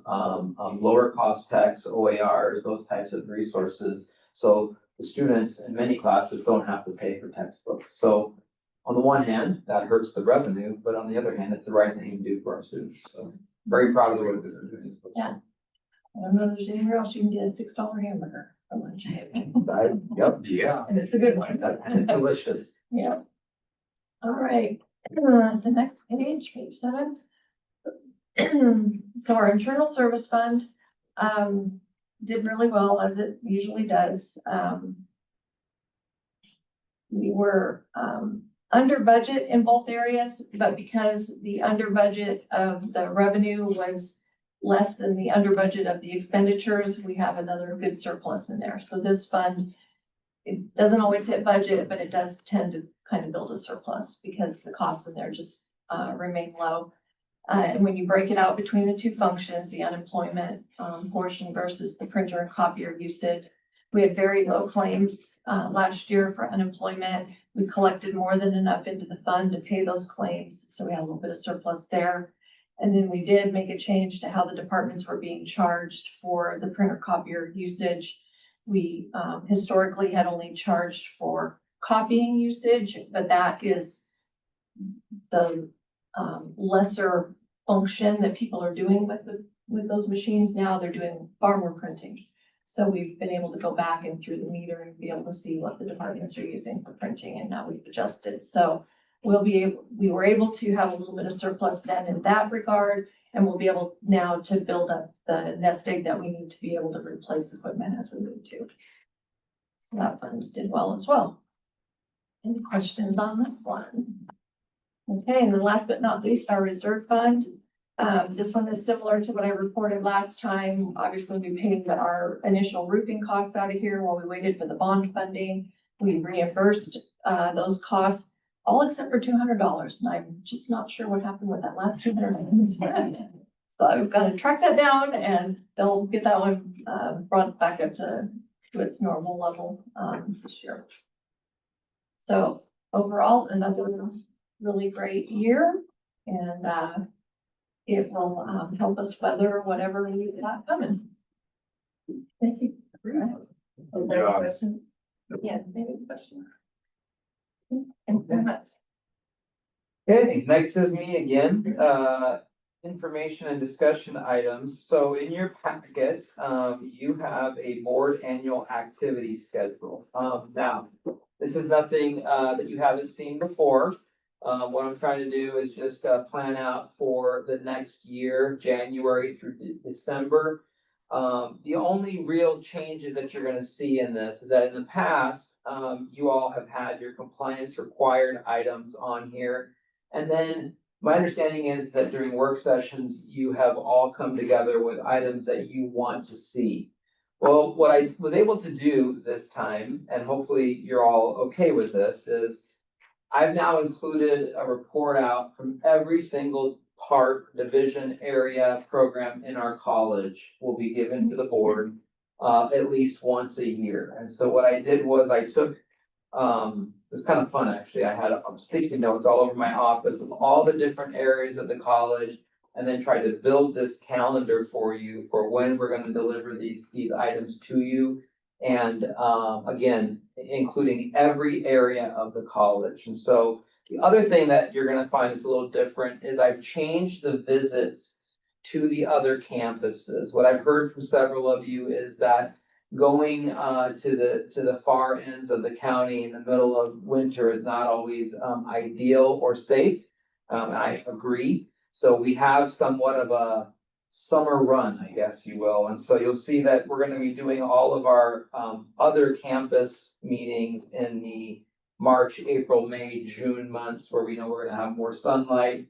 lower cost texts, OERs, those types of resources. So the students in many classes don't have to pay for textbooks. So on the one hand, that hurts the revenue, but on the other hand, it's the right thing to do for our students. So very proud of the work that they're doing. Yeah. I don't know if there's anywhere else you can get a $6 hamburger for lunch. Yep. Yeah. And it's a good one. It's delicious. Yeah. All right. The next page, page 7. So our internal service fund did really well, as it usually does. We were under budget in both areas, but because the under budget of the revenue was less than the under budget of the expenditures, we have another good surplus in there. So this fund, it doesn't always hit budget, but it does tend to kind of build a surplus because the costs in there just remain low. And when you break it out between the two functions, the unemployment portion versus the printer and copier usage, we had very low claims last year for unemployment. We collected more than enough into the fund to pay those claims, so we had a little bit of surplus there. And then we did make a change to how the departments were being charged for the printer copier usage. We historically had only charged for copying usage, but that is the lesser function that people are doing with those machines now. They're doing far more printing. So we've been able to go back and through the meter and be able to see what the departments are using for printing, and now we've adjusted. So we were able to have a little bit of surplus then in that regard, and we'll be able now to build up the nest egg that we need to be able to replace equipment as we need to. So that fund did well as well. Any questions on that one? Okay, and then last but not least, our reserve fund. This one is similar to what I reported last time. Obviously, we paid our initial roofing costs out of here while we waited for the bond funding. We reimbursed those costs, all except for $200, and I'm just not sure what happened with that last $200. So I've got to track that down, and they'll get that one brought back up to its normal level this year. So overall, another really great year, and it will help us weather whatever we've got coming. Thank you. Yeah, maybe questions. Thank you very much. Okay, next is me again, information and discussion items. So in your packet, you have a board annual activity schedule. Now, this is nothing that you haven't seen before. What I'm trying to do is just plan out for the next year, January through December. The only real changes that you're gonna see in this is that in the past, you all have had your compliance required items on here. And then my understanding is that during work sessions, you have all come together with items that you want to see. Well, what I was able to do this time, and hopefully you're all okay with this, is I've now included a report out from every single part, division, area, program in our college will be given to the board at least once a year. And so what I did was I took, it was kind of fun actually. I had sticky notes all over my office of all the different areas of the college, and then tried to build this calendar for you for when we're going to deliver these items to you. And again, including every area of the college. And so the other thing that you're gonna find that's a little different is I've changed the visits to the other campuses. What I've heard from several of you is that going to the far ends of the county in the middle of winter is not always ideal or safe. And I agree. So we have somewhat of a summer run, I guess you will. And so you'll see that we're going to be doing all of our other campus meetings in the March, April, May, June months where we know we're going to have more sunlight.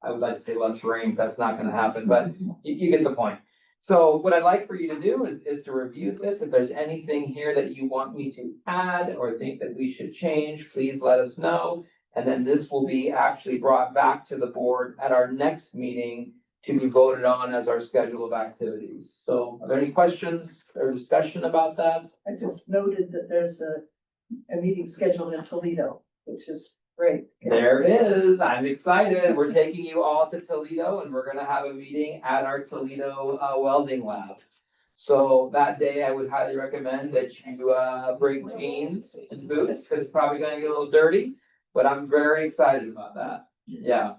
I would like to say less rain, but that's not going to happen, but you get the point. So what I'd like for you to do is to review this. If there's anything here that you want me to add or think that we should change, please let us know. And then this will be actually brought back to the board at our next meeting to be voted on as our schedule of activities. So are there any questions or discussion about that? I just noted that there's a meeting scheduled in Toledo, which is great. There it is. I'm excited. We're taking you all to Toledo and we're gonna have a meeting at our Toledo welding lab. So that day I would highly recommend that you bring jeans and boots because it's probably gonna get a little dirty, but I'm very excited about that. Yeah.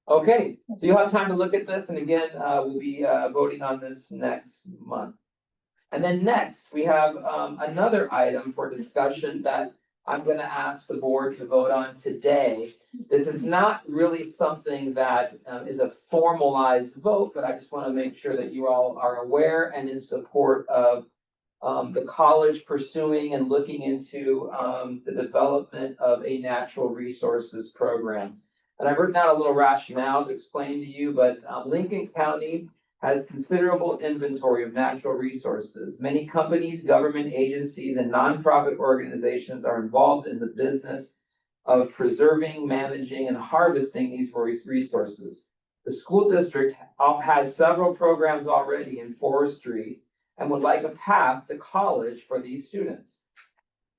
Okay, so you'll have time to look at this, and again, we'll be voting on this next month. And then next, we have another item for discussion that I'm gonna ask the board to vote on today. This is not really something that is a formalized vote, but I just wanna make sure that you all are aware and in support of the college pursuing and looking into, the development of a natural resources program. And I've written out a little rationale to explain to you, but, Lincoln County has considerable inventory of natural resources. Many companies, government agencies, and nonprofit organizations are involved in the business of preserving, managing, and harvesting these resources. The school district has several programs already in forestry and would like a path to college for these students.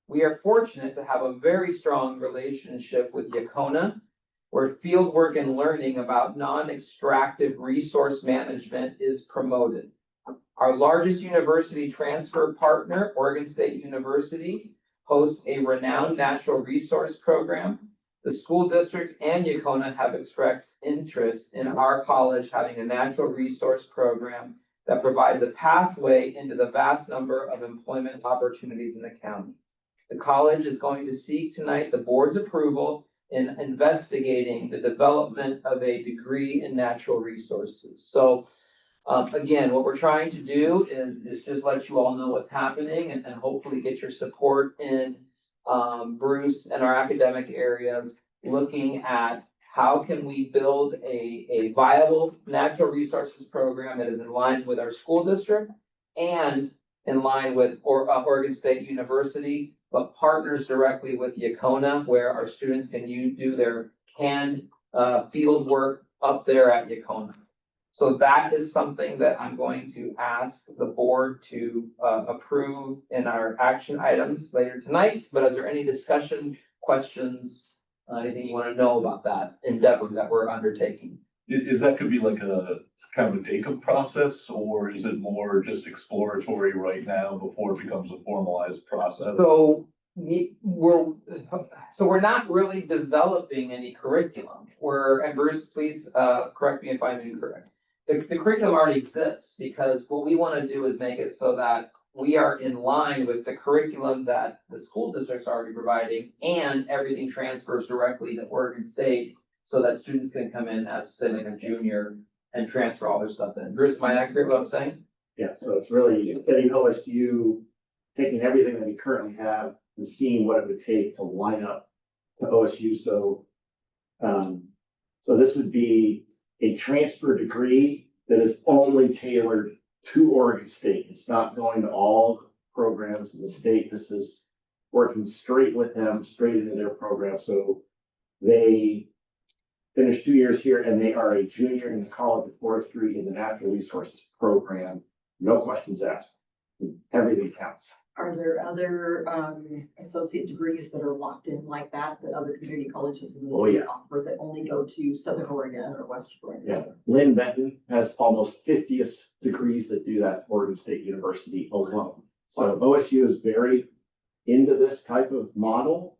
We are fortunate to have a very strong relationship with Yaconah, where fieldwork and learning about non-extractive resource management is promoted. Our largest university transfer partner, Oregon State University, hosts a renowned natural resource program. The school district and Yaconah have expressed interest in our college having a natural resource program that provides a pathway into the vast number of employment opportunities in the county. The college is going to seek tonight the board's approval in investigating the development of a degree in natural resources. So again, what we're trying to do is just let you all know what's happening and hopefully get your support in Bruce and our academic area, looking at how can we build a viable natural resources program that is in line with our school district and in line with Oregon State University, but partners directly with Yaconah, where our students can do their canned field work up there at Yaconah. So that is something that I'm going to ask the board to approve in our action items later tonight. But is there any discussion, questions, anything you want to know about that endeavor that we're undertaking? Is that could be like a kind of a take-up process, or is it more just exploratory right now before it becomes a formalized process? So we're not really developing any curriculum. And Bruce, please correct me if I'm incorrect. The curriculum already exists, because what we want to do is make it so that we are in line with the curriculum that the school district's already providing, and everything transfers directly to Oregon State so that students can come in as, say, like a junior and transfer all their stuff in. Bruce, am I accurate what I'm saying? Yeah, so it's really getting OSU, taking everything that we currently have and seeing what it would take to line up to OSU. So this would be a transfer degree that is only tailored to Oregon State. It's not going to all programs in the state. This is working straight with them, straight into their program. So they finished 2 years here and they are a junior in the College of Forestry in the Natural Resources program. No questions asked. Everything counts. Are there other associate degrees that are locked in like that other community colleges in the Oh, state yeah. offer that only go to Southern Oregon or Western Oregon? Yeah, Lynn Benton has almost 50 degrees that do that at Oregon State University alone. So OSU is very into this type of model.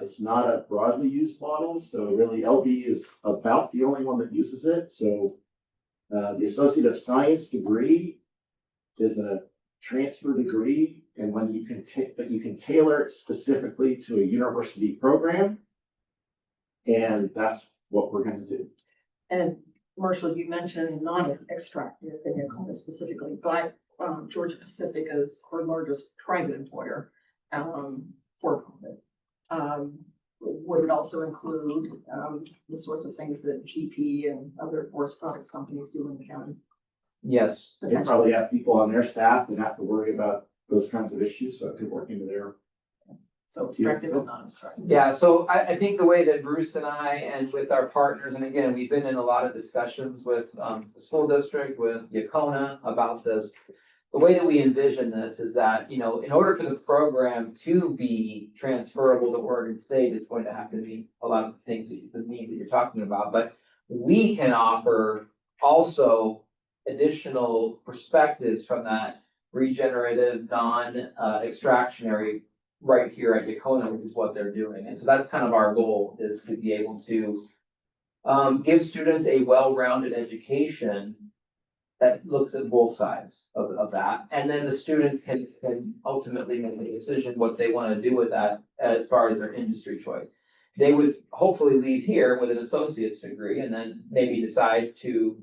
It's not a broadly used model, so really LB is about the only one that uses it. So the Associate of Science degree is a transfer degree, and when you can tailor it specifically to a university program, and that's what we're going to do. And Marshall, you mentioned non-extractive in your comment specifically, but Georgia Pacific is our largest private employer for profit. Would it also include the sorts of things that GP and other forest products companies do in the county? Yes. They probably have people on their staff that have to worry about those kinds of issues, so it could work into their. So extractive and non-extractive. Yeah, so I think the way that Bruce and I and with our partners, and again, we've been in a lot of discussions with the school district, with Yaconah about this. The way that we envision this is that, in order for the program to be transferable to Oregon State, it's going to have to meet a lot of things, the needs that you're talking about. But we can offer also additional perspectives from that regenerative, non-extractionary right here at Yaconah, which is what they're doing. And so that's kind of our goal, is to be able to give students a well-rounded education that looks at both sides of that. And then the students can ultimately make a decision what they want to do with that as far as their industry choice. They would hopefully leave here with an associate's degree and then maybe decide to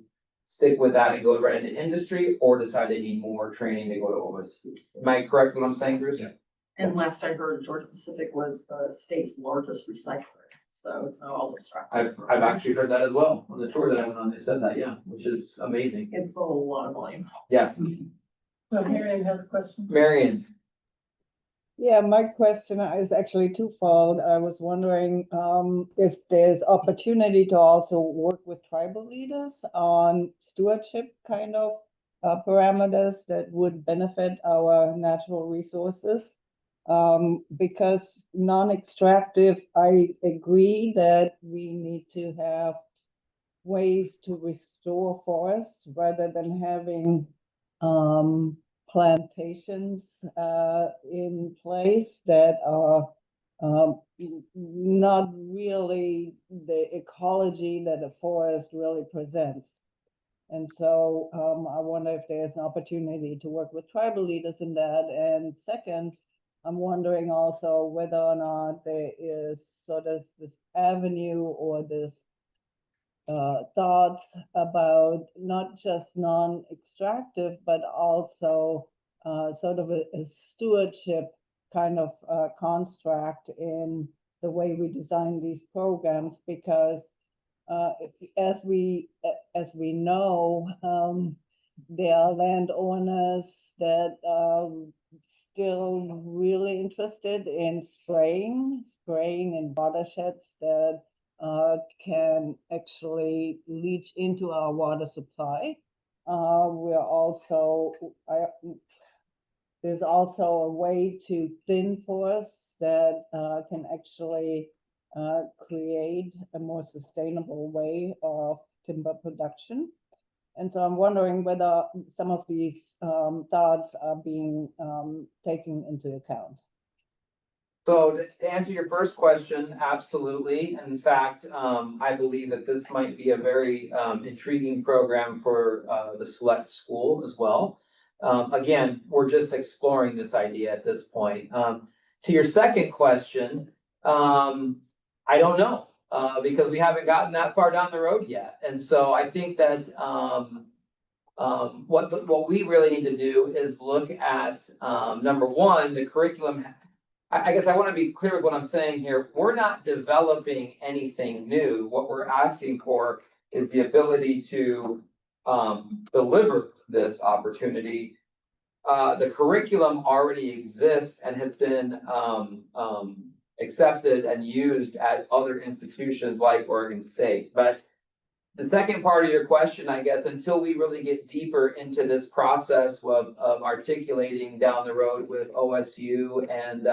stick with that and go right into industry, or decide they need more training to go to OSU. Am I correct in what I'm saying, Bruce? Yeah. And last I heard, Georgia Pacific was the state's largest recycler, so it's not all distracting. I've actually heard that as well on the tour that I went on. They said that, yeah, which is amazing. It's a lot of volume. Yeah, So Marion has a question. Marion. Yeah, my question is actually twofold. I was wondering if there's opportunity to also work with tribal leaders on stewardship kind of parameters that would benefit our natural resources. Because non-extractive, I agree that we need to have ways to restore forests rather than having plantations in place that are not really the ecology that a forest really presents. And so I wonder if there's an opportunity to work with tribal leaders in that. And second, I'm wondering also whether or not there is sort of this avenue or this thoughts about not just non-extractive, but also sort of a stewardship kind of construct in the way we design these programs, because as we know, there are landowners that are still really interested in spraying in watersheds that can actually leach into our water supply. There's also a way to thin forests that can actually create a more sustainable way of timber production. And so I'm wondering whether some of these thoughts are being taken into account. So to answer your first question, absolutely. And in fact, I believe that this might be a very intriguing program for the select school as well. Again, we're just exploring this idea at this point. To your second question, I don't know, because we haven't gotten that far down the road yet. And so I think that what we really need to do is look at, number one, the curriculum. I guess I want to be clear with what I'm saying here. We're not developing anything new. What we're asking for is the ability to deliver this opportunity. The curriculum already exists and has been accepted and used at other institutions like Oregon State. But the second part of your question, I guess, until we really get deeper into this process of articulating down the road with OSU and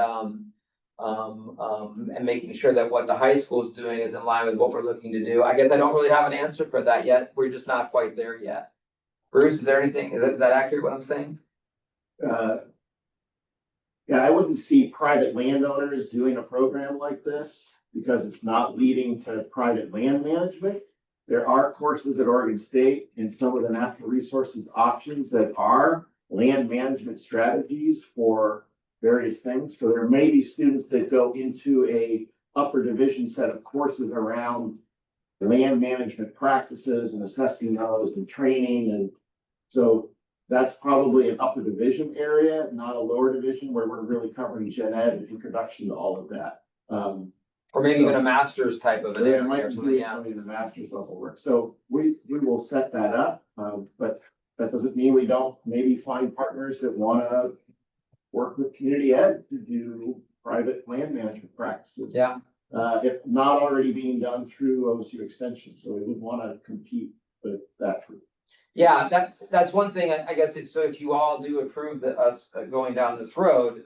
making sure that what the high school is doing is in line with what we're looking to do, I guess I don't really have an answer for that yet. We're just not quite there yet. Bruce, is there anything, is that accurate what I'm saying? Yeah, I wouldn't see private landowners doing a program like this because it's not leading to private land management. There are courses at Oregon State in some of the natural resources options that are land management strategies for various things. So there may be students that go into a upper division set of courses around land management practices and assessing those and training. And so that's probably an upper division area, not a lower division where we're really covering gen ed and introduction to all of that. Or maybe even a master's type of an There area might or be something, yeah. something in the master's level work. So we will set that up, but that doesn't mean we don't maybe find partners that want to work with community ed to do private land management practices. Yeah. If not already being done through OSU Extension. So we would want to compete with that group. Yeah, that's one thing, I guess, so if you all do approve us going down this road,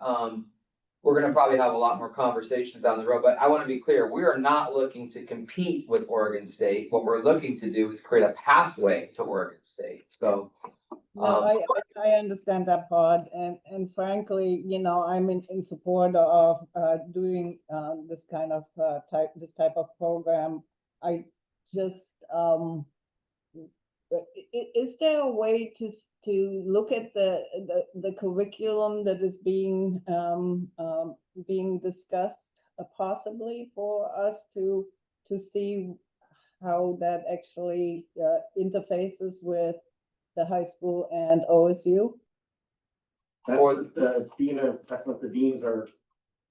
we're gonna probably have a lot more conversations down the road, but I wanna be clear, we are not looking to compete with Oregon State. What we're looking to do is create a pathway to Oregon State, so. No, I understand that part, and frankly, you know, I'm in support of doing this kind of type of program. I just is there a way to look at the curriculum that is being discussed, possibly for us to see how that actually interfaces with the high school and OSU? That's Or- what that's what the deans are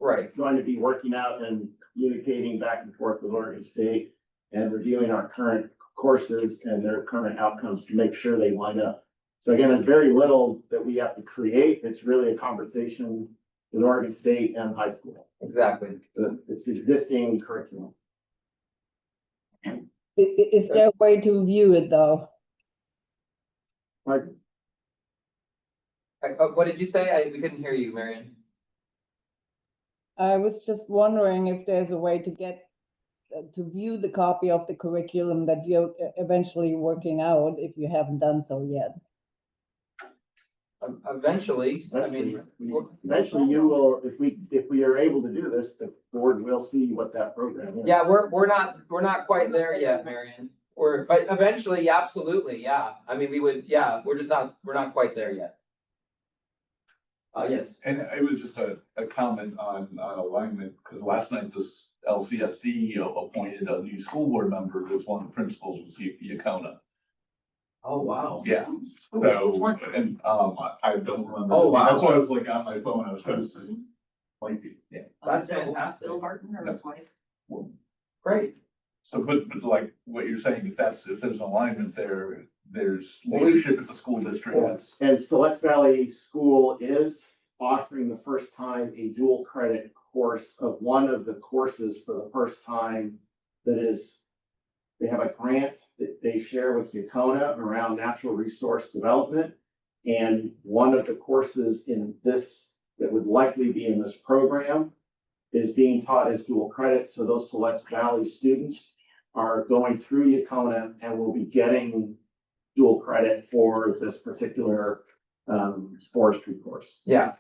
Right, going to be working out and communicating back and forth with Oregon State and reviewing our current courses and their current outcomes to make sure they line up. So again, there's very little that we have to create. It's really a conversation with Oregon State and high school. exactly. It's existing curriculum. Is there a way to view it though? Like, What did you say? We couldn't hear you, Marion. I was just wondering if there's a way to get to view the copy of the curriculum that you're eventually working out if you haven't done so yet. Eventually, I mean. eventually you will, if we are able to do this, the board will see what that program is. Yeah, we're not quite there yet, Marion. But eventually, yeah, absolutely, yeah. I mean, we're not quite there yet. Yes, And it was just a comment on alignment, because last night this LCSD appointed a new school board member who's one of the principals with Yaconah. oh, wow. Yeah, so, and, I don't remember. Oh, wow. That's why I was like on my phone, I was trying to say, like, yeah. That's Bill fantastic. Bill Barton or his wife? Great. So, but like what you're saying, if there's alignment there, there's Well, leadership at the school district, that's. And Siletz Valley School is offering the first time a dual credit course of one of the courses for the first time. That is, they have a grant that they share with Yaconah around natural resource development. And one of the courses in this, that would likely be in this program, is being taught as dual credits. So those Siletz Valley students are going through Yaconah and will be getting dual credit for this particular forestry course. Yeah.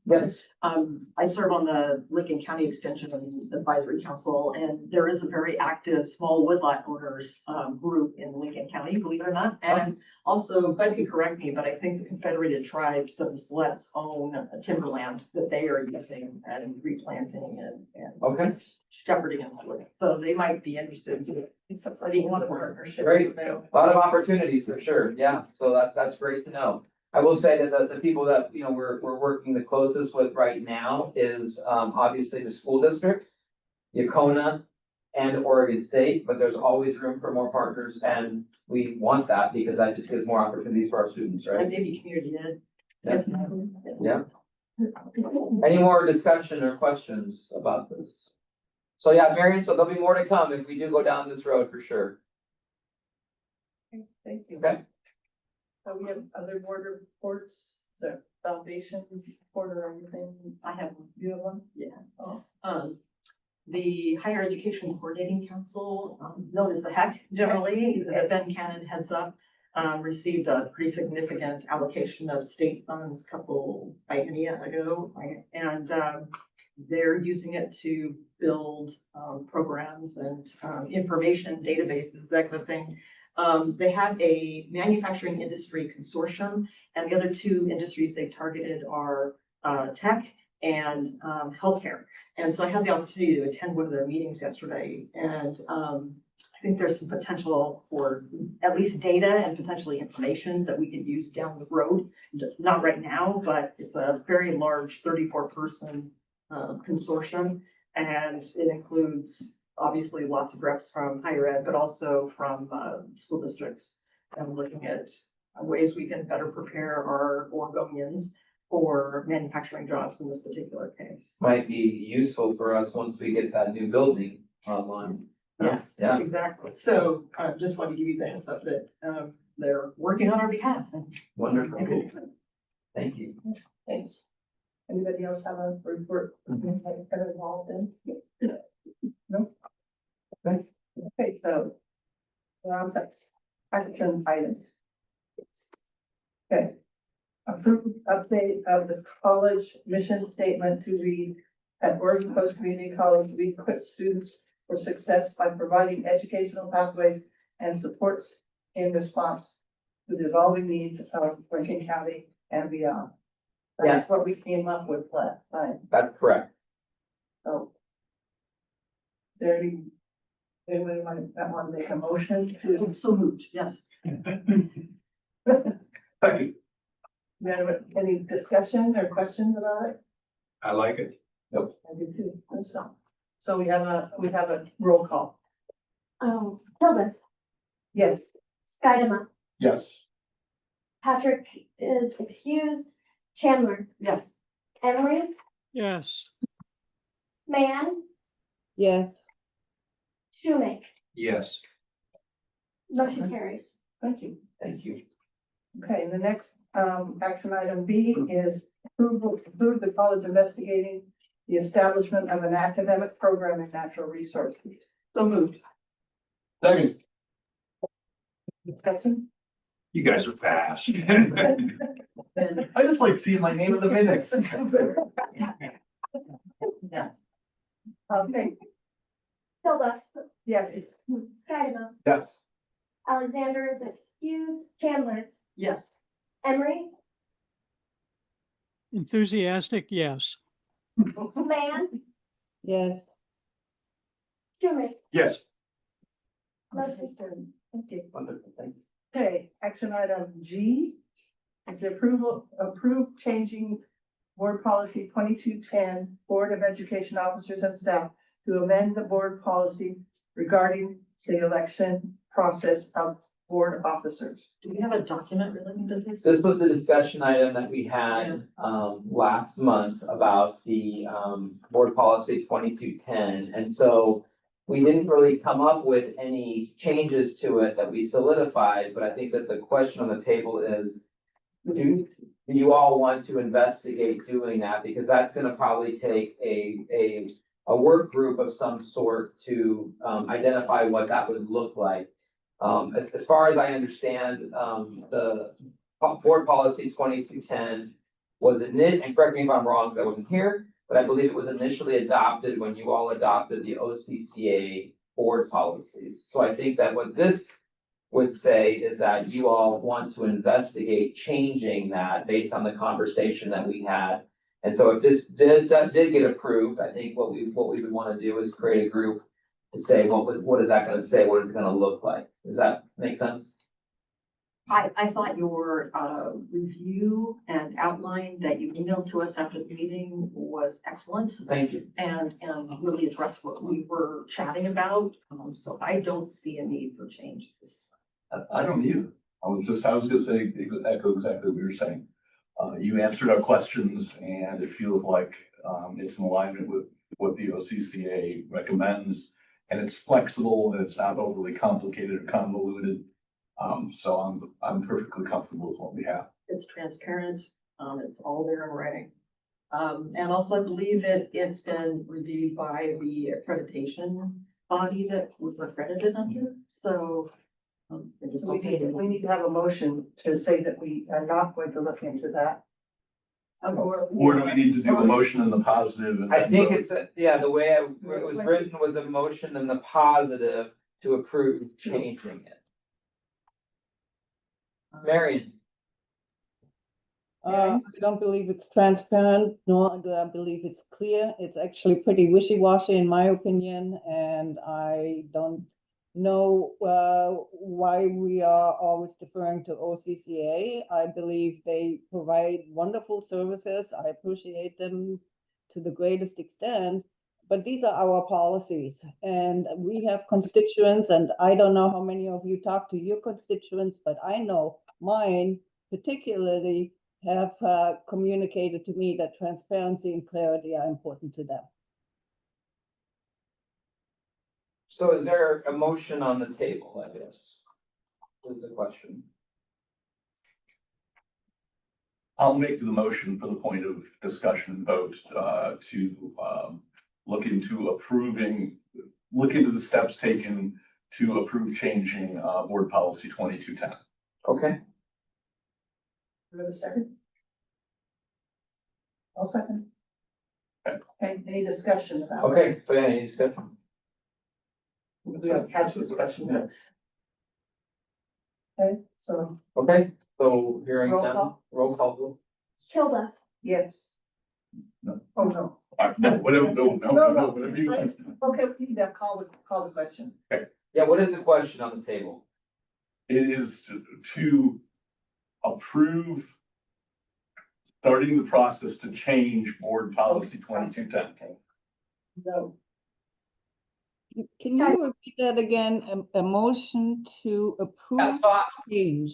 Yes. I serve on the Lincoln County Extension Advisory Council, and there is a very active small woodlot owners group in Lincoln County, believe it or not. And also, Bud could correct me, but I think the Confederated Tribes of the Siletz own timberland that they are using and replanting and Okay. shepherding and doing. So they might be interested in studying one partnership. Great. A lot of opportunities for sure. Yeah. So that's great to know. I will say that the people that, we're working the closest with right now is, obviously the school district, Yaconah and Oregon State, but there's always room for more partners and we want that because that just gives more opportunities for our students, And right? maybe community ed. Yeah. Any more discussion or questions about this? So yeah, Marion, so there'll be more to come if we do go down this road for sure. Thank you. Okay. So we have other board reports, so foundation report or anything? I have You have one? Yeah. Oh. The Higher Education Coordinating Council, known as the HEC generally, that Ben Cannon heads up, received a pretty significant allocation of state funds a couple biennia ago. And they're using it to build programs and information databases, that kind of thing. They have a manufacturing industry consortium, and the other two industries they've targeted are tech and healthcare. And so I had the opportunity to attend one of their meetings yesterday, and I think there's some potential for at least data and potentially information that we could use down the road. Not right now, but it's a very large 34-person consortium, and it includes obviously lots of reps from higher ed, but also from school districts, and looking at ways we can better prepare our Oregonians for manufacturing jobs in this particular case. Might be useful for us once we get that new building online. Yes, Yeah. exactly. So I just want to give you the heads up that they're working on our behalf. Wonderful. Thank you. Thanks. Anybody else have a report that got involved in? No? Okay. Okay, so we're on to action items. Okay. Approved update of the college mission statement to read: at Oregon Coast Community College, we equip students for success by providing educational pathways and supports in response to the evolving needs of Lincoln County and beyond. That's what we came up with last time. That's correct. So. There, Anybody want to make a motion to, So moved, yes. Second. any discussion or questions about it? I like it. I do too. So we have a roll call. Hilda, Yes. Skidema, Yes. Patrick is excused, Chandler, Yes. Emery, Yes. Mann, Yes, Schumake. Yes. Motion carries. Thank you. Thank you. Okay, the next action item B is approve the college investigating the establishment of an academic program in natural resources. So moved. Second. Discussion? You guys are fast. I just like seeing my name in the minutes. Okay, Hilda, yes, Skidema, Yes. Alexander is excused, Chandler, Yes. Emery, Enthusiastic, yes. Mann, yes, Schumake. Yes. Motion carries. okay. Wonderful, thank you. Okay, action item G is the approve changing board policy 2210, Board of Education Officers and Staff to amend the board policy regarding the election process of board officers. Do we have a document relating to this? This was the discussion item that we had, last month about the, board policy 2210. And so we didn't really come up with any changes to it that we solidified, but I think that the question on the table is, do you all want to investigate doing that? Because that's gonna probably take a work group of some sort to, identify what that would look like. As far as I understand, the board policy 2210 was and correct me if I'm wrong, 'cause I wasn't here, but I believe it was initially adopted when you all adopted the OCCA board policies. So I think that what this would say is that you all want to investigate changing that based on the conversation that we had. And so if that did get approved, I think what we would want to do is create a group to say, what is that gonna say? What is it gonna look like? Does that make sense? I thought your review and outline that you emailed to us after the meeting was excellent Thank you. and really addressed what we were chatting about. So I don't see a need for changes. I don't either. I was gonna say, echo exactly what you're saying. You answered our questions and it feels like, it's in alignment with what the OCCA recommends. And it's flexible and it's not overly complicated or convoluted. So I'm perfectly comfortable with what we have. It's transparent, it's all there in writing. And also I believe it's been reviewed by the accreditation body that was accredited under, so. We need to have a motion to say that we are not going to look into that. Or do we need to do a motion in the positive? And I then think vote? it's, the way it was written was a motion in the positive to approve changing it. Marion, I don't believe it's transparent, nor do I believe it's clear. It's actually pretty wishy-washy in my opinion, and I don't know why we are always deferring to OCCA. I believe they provide wonderful services. I appreciate them to the greatest extent, but these are our policies and we have constituents, and I don't know how many of you talk to your constituents, but I know mine particularly have communicated to me that transparency and clarity are important to them. so is there a motion on the table, I guess? Is the question. I'll make the motion for the point of discussion and vote, to, look into the steps taken to approve changing, board policy 2210. Okay, Do we have a second? I'll second. Okay, any discussion about? okay, so yeah, any discussion? We have had discussion there. Okay, so, Okay, so hearing Roll none, call. roll call. Hilda, yes. No. Oh, no. No, whatever, no, whatever you want. Okay, we need to call the question. Yeah, what is the question on the table? It is to approve starting the process to change board policy 2210. Okay. No, Can you repeat that again? A motion to Yeah, approve so change?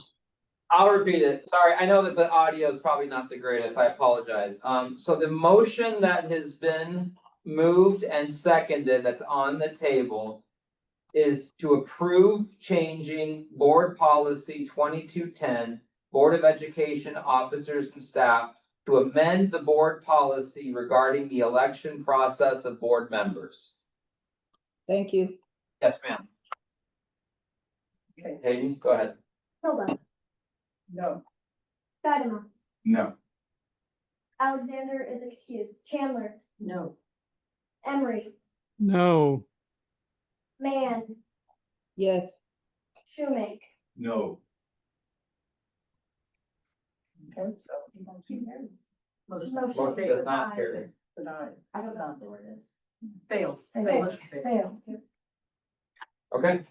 I'll repeat it. Sorry, I know that the audio is probably not the greatest. I apologize. So the motion that has been moved and seconded that's on the table is to approve changing board policy 2210, Board of Education officers and staff, to amend the board policy regarding the election process of board members. Thank you. Yes, ma'am. okay, Hayden, go ahead. Hilda, no, Fatima, No. Alexander is excused. Chandler, No. Emery, No, Mann, Yes. Schumake. No. okay, so. Motion Motion Does not carry. Denied. I don't know what the word is. fails. Fails. Fail. Okay,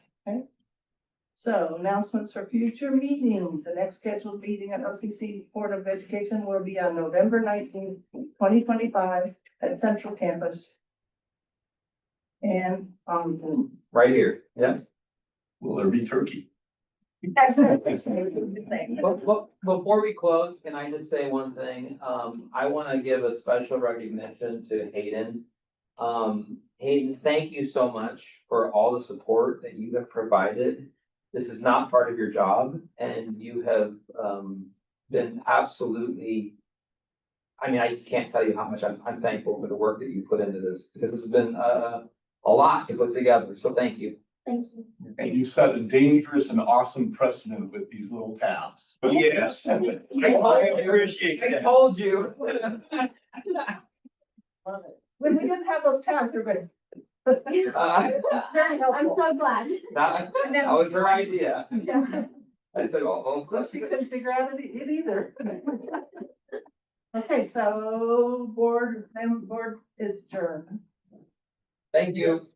So announcements for future meetings. The next scheduled meeting at OCC Board of Education will be on November 19th, 2025 at Central Campus. And Zoom. right here. Yeah. Will there be turkey? Before we close, can I just say one thing? I want to give a special recognition to Hayden. Hayden, thank you so much for all the support that you have provided. This is not part of your job and you have, been absolutely, I mean, I just can't tell you how much I'm thankful for the work that you put into this, because this has been, a lot to put together. So thank you. Thank you. And you set a dangerous and awesome precedent with these little tabs. Yes. I appreciate I told you. When we didn't have those tabs, we're good. Very I'm helpful. so glad. That was her idea. I said, oh, Well, she couldn't figure out it either. Okay, so board is adjourned. thank you.